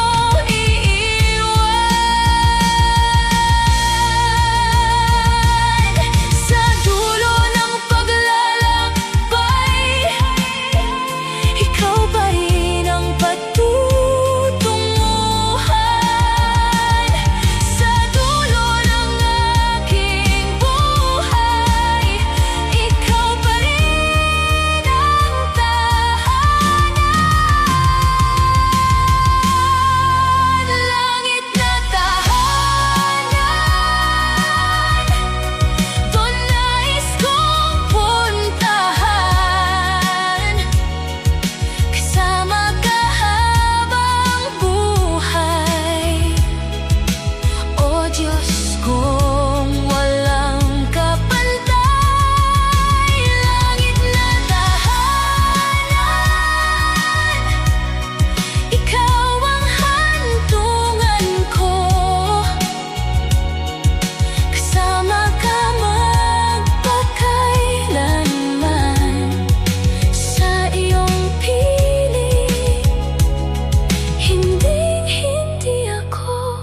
iiwan. Sa dulo ng paglalakbay, ikaw pa rin ang patutunguhan. Sa dulo ng aking buhay, ikaw pa rin ang tahanan. Langit na tahanan, doon nais kong puntahan. Kasama ka habang buhay, O Diyos kong walang kapantay. Langit na tahanan, ikaw ang hantungan ko. Kasama ka magpakailanman sa iyong piling. Hinding-hindi ako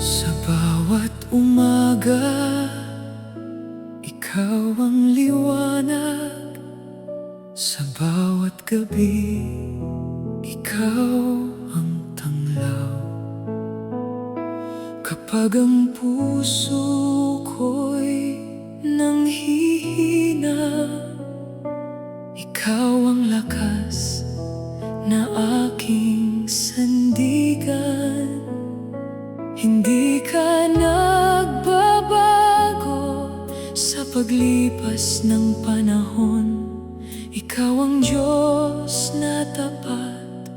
Sa bawat umaga, ikaw ang liwanag. Sa bawat gabi, ikaw ang tanglaw. Kapag ang puso ko'y nanghihina, Sa paglipas ng panahon, ikaw ang Diyos na tapat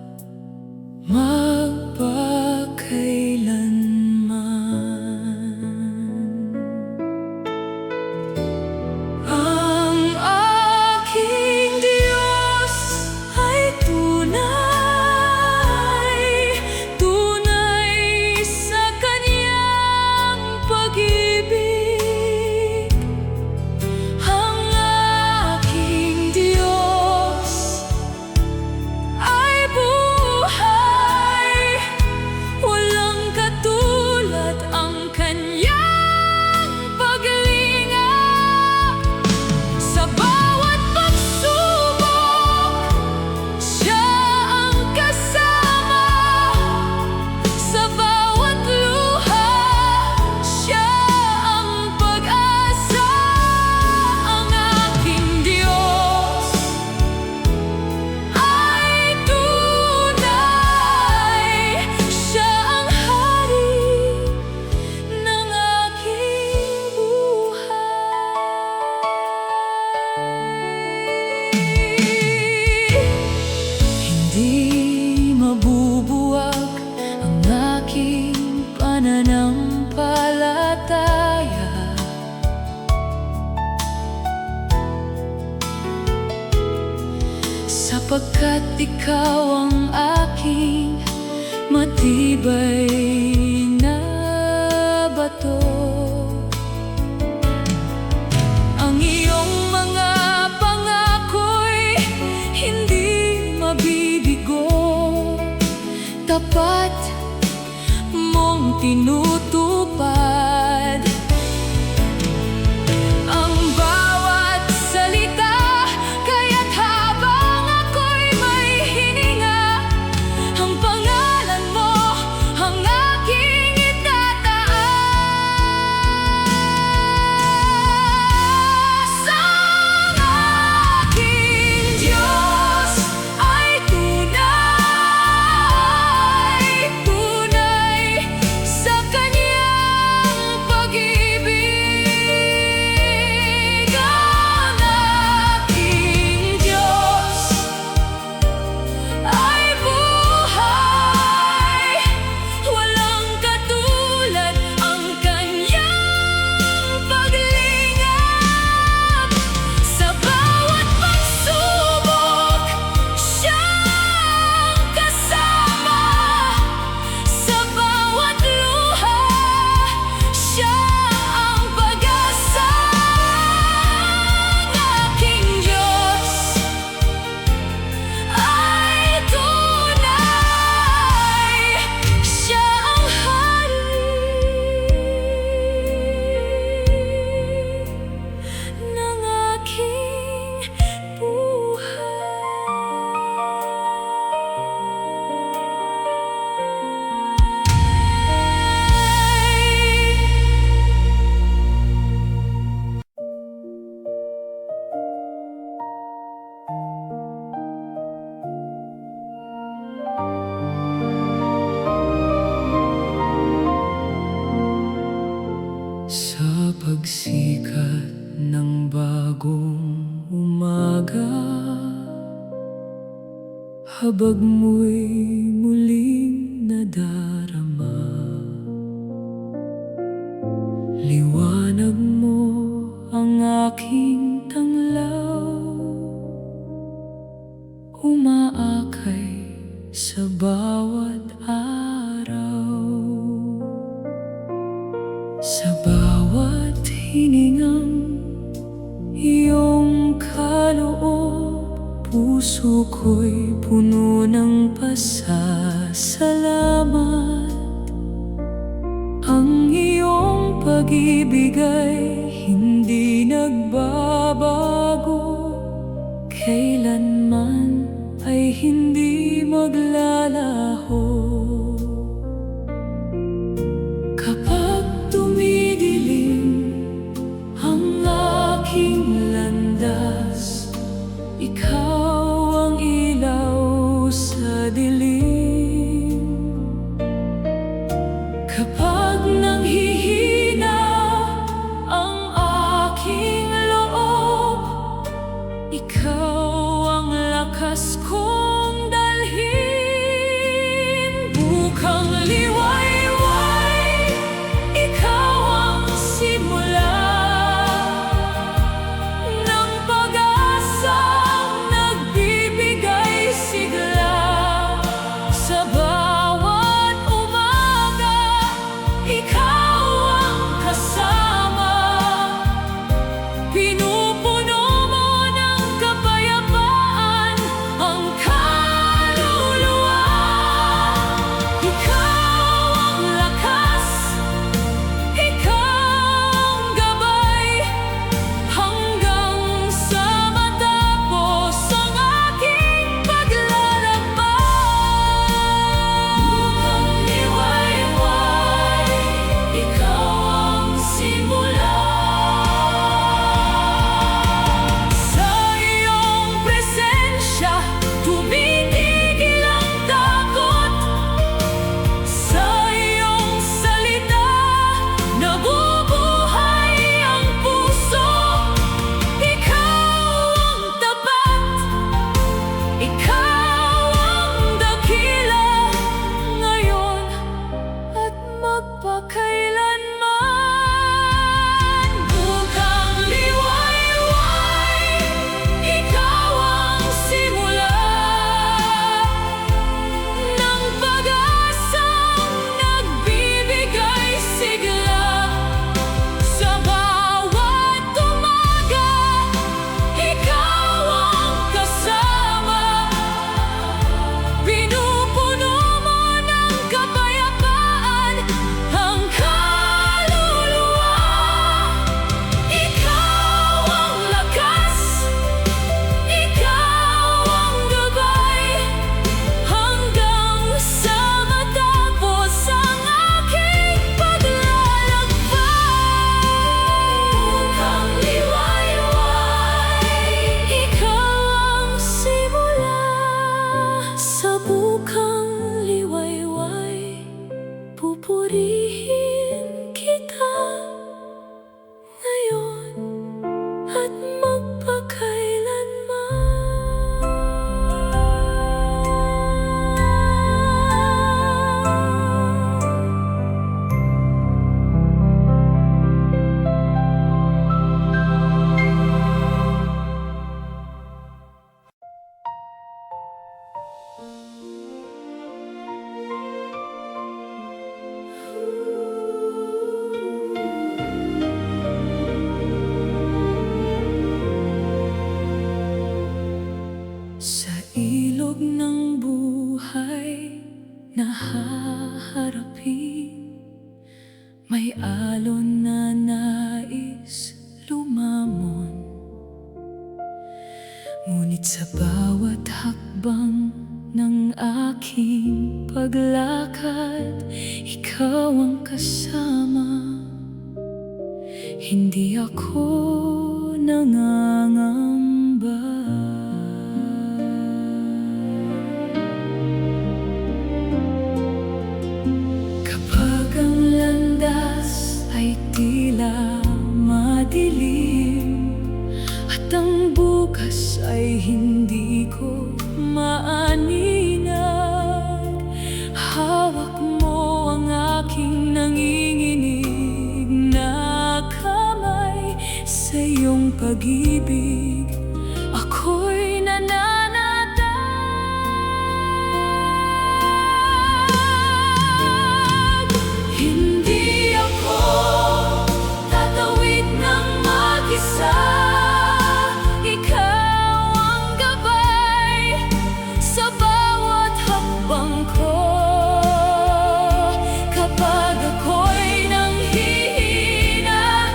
magpakailanman. Ang aking Diyos ay tunay, tunay sa Kanyang pag-ibig. Ang aking Diyos ay buhay, walang katulad ang Kanyang paglingap. Sa bawat pagsubok, Siya ang kasama. Sa bawat luha, Siya ang pag-asa. Ang aking Diyos ay tunay, Siya ang hari ng aking buhay. Hindi mabubuwag ang aking pananampalataya, sapagkat ikaw ang aking matibay na bato. Ang iyong mga pangako'y hindi mabibigo, tapat mong tinutupad. Ang bawat salita, kaya't habang ako'y may hininga, ang pangalan mo ang aking itataas. Ang aking Diyos ay tunay, tunay sa Kanyang pag-ibig. Ang aking Diyos ay buhay, walang katulad ang Kanyang paglingap. Sa bawat pagsubok, Siya ang kasama. Sa bawat luha, Siya ang pag-asa. Ang aking Diyos ay tunay, Siya ang hari ng aking Sa pagsikat ng bagong umaga, habag mo'y muling nadarama, liwanag mo ang aking tanglaw, umaakay sa bawat araw. Sa bawat hiningang iyong kaloob, puso ko'y puno ng pasasalamat. Ang iyong pag-ibig ay hindi nagbabago, kailanman ay hindi maglalaho. Kapag tumidilim ang aking landas, ikaw ang ilaw sa dilim. Kapag nanghihina ang aking ng buhay na haharapin, may alon na nais lumamon. Ngunit sa bawat hakbang ng aking paglakad, ikaw ang kasama. Hindi ako nangangamba. Kapag ang landas ay tila madilim at ang bukas ay hindi ko maaninag, hawak mo ang aking nanginginig na kamay. Sa iyong pag-ibig, ako'y nananatag. Hindi ako tatawid ng mag-isa. Ikaw ang gabay sa bawat hakbang ko. Kapag ako'y nanghihina,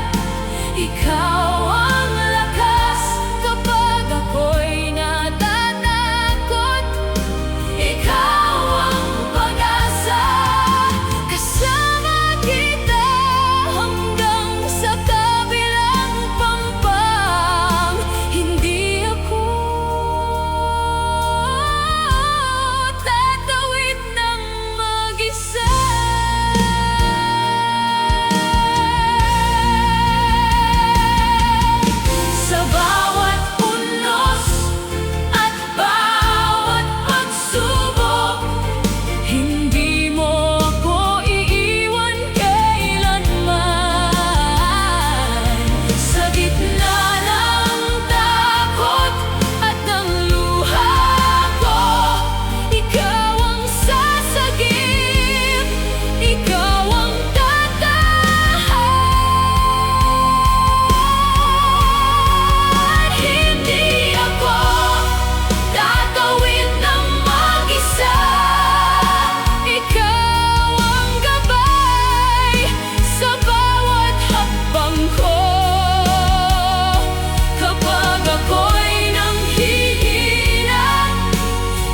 ikaw ang lakas. Kapag ako'y natatakot, ikaw ang pag-asa. Kasama kita hanggang sa kabilang pampang. Hindi ako tatawid ng mag-isa. Sa bawat unos at bawat pagsubok, hindi mo ako iiwan kailanman. Sa gitna ng takot at ng luha ko, ikaw ang sasagip, ikaw ang tatahan. Hindi ako tatawid ng mag-isa. Ikaw ang gabay sa bawat hakbang ko. Kapag ako'y nanghihina,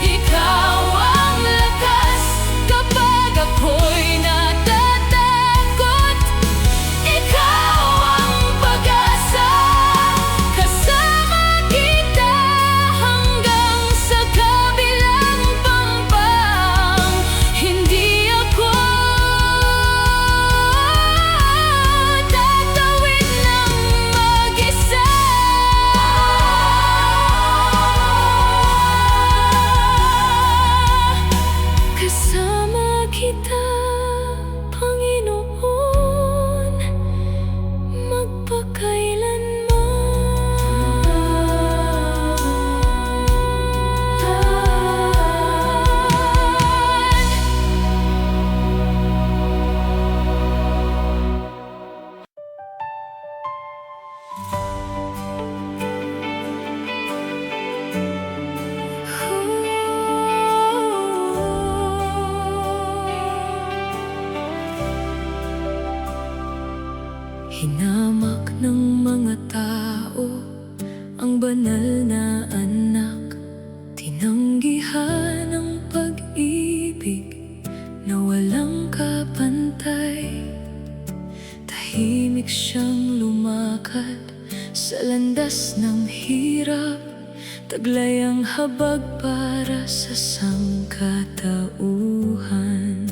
ikaw ang lakas. Kapag ako'y natatakot, ikaw ang pag-asa. Kasama kita hanggang sa kabilang pampang. Hindi ako tatawid ng mag-isa. Kasama kita, Panginoon, magpakailanman. Hinamak ng mga tao ang banal na anak. Tinanggihan ang pag-ibig na walang kapantay. Tahimik siyang lumakad sa landas ng hirap, taglay ang habag para sa sangkatauhan.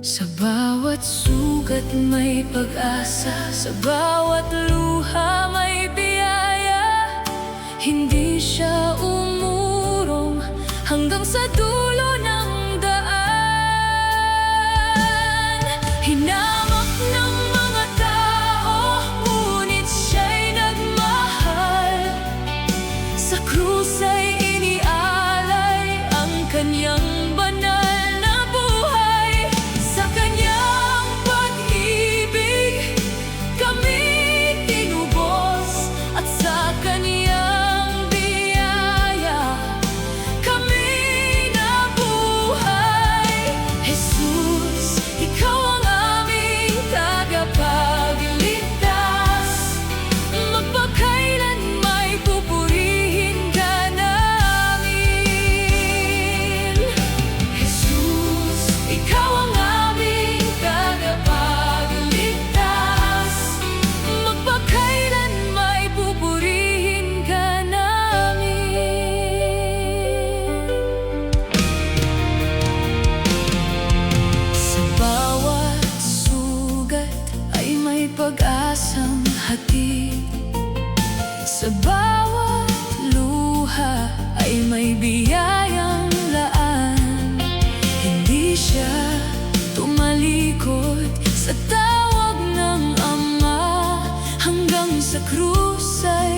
Sa bawat sugat may pag-asa, sa bawat luha may biyaya. Hindi siya umurong hanggang sa dulo ng daan. Hinamak ng mga tao, ngunit siya'y nagmahal. Sa krus ay inialay ang kanyang banal na buhay. Sa kanyang pag-ibig kami tinubos, at sa kanyang biyaya kami sa krus ay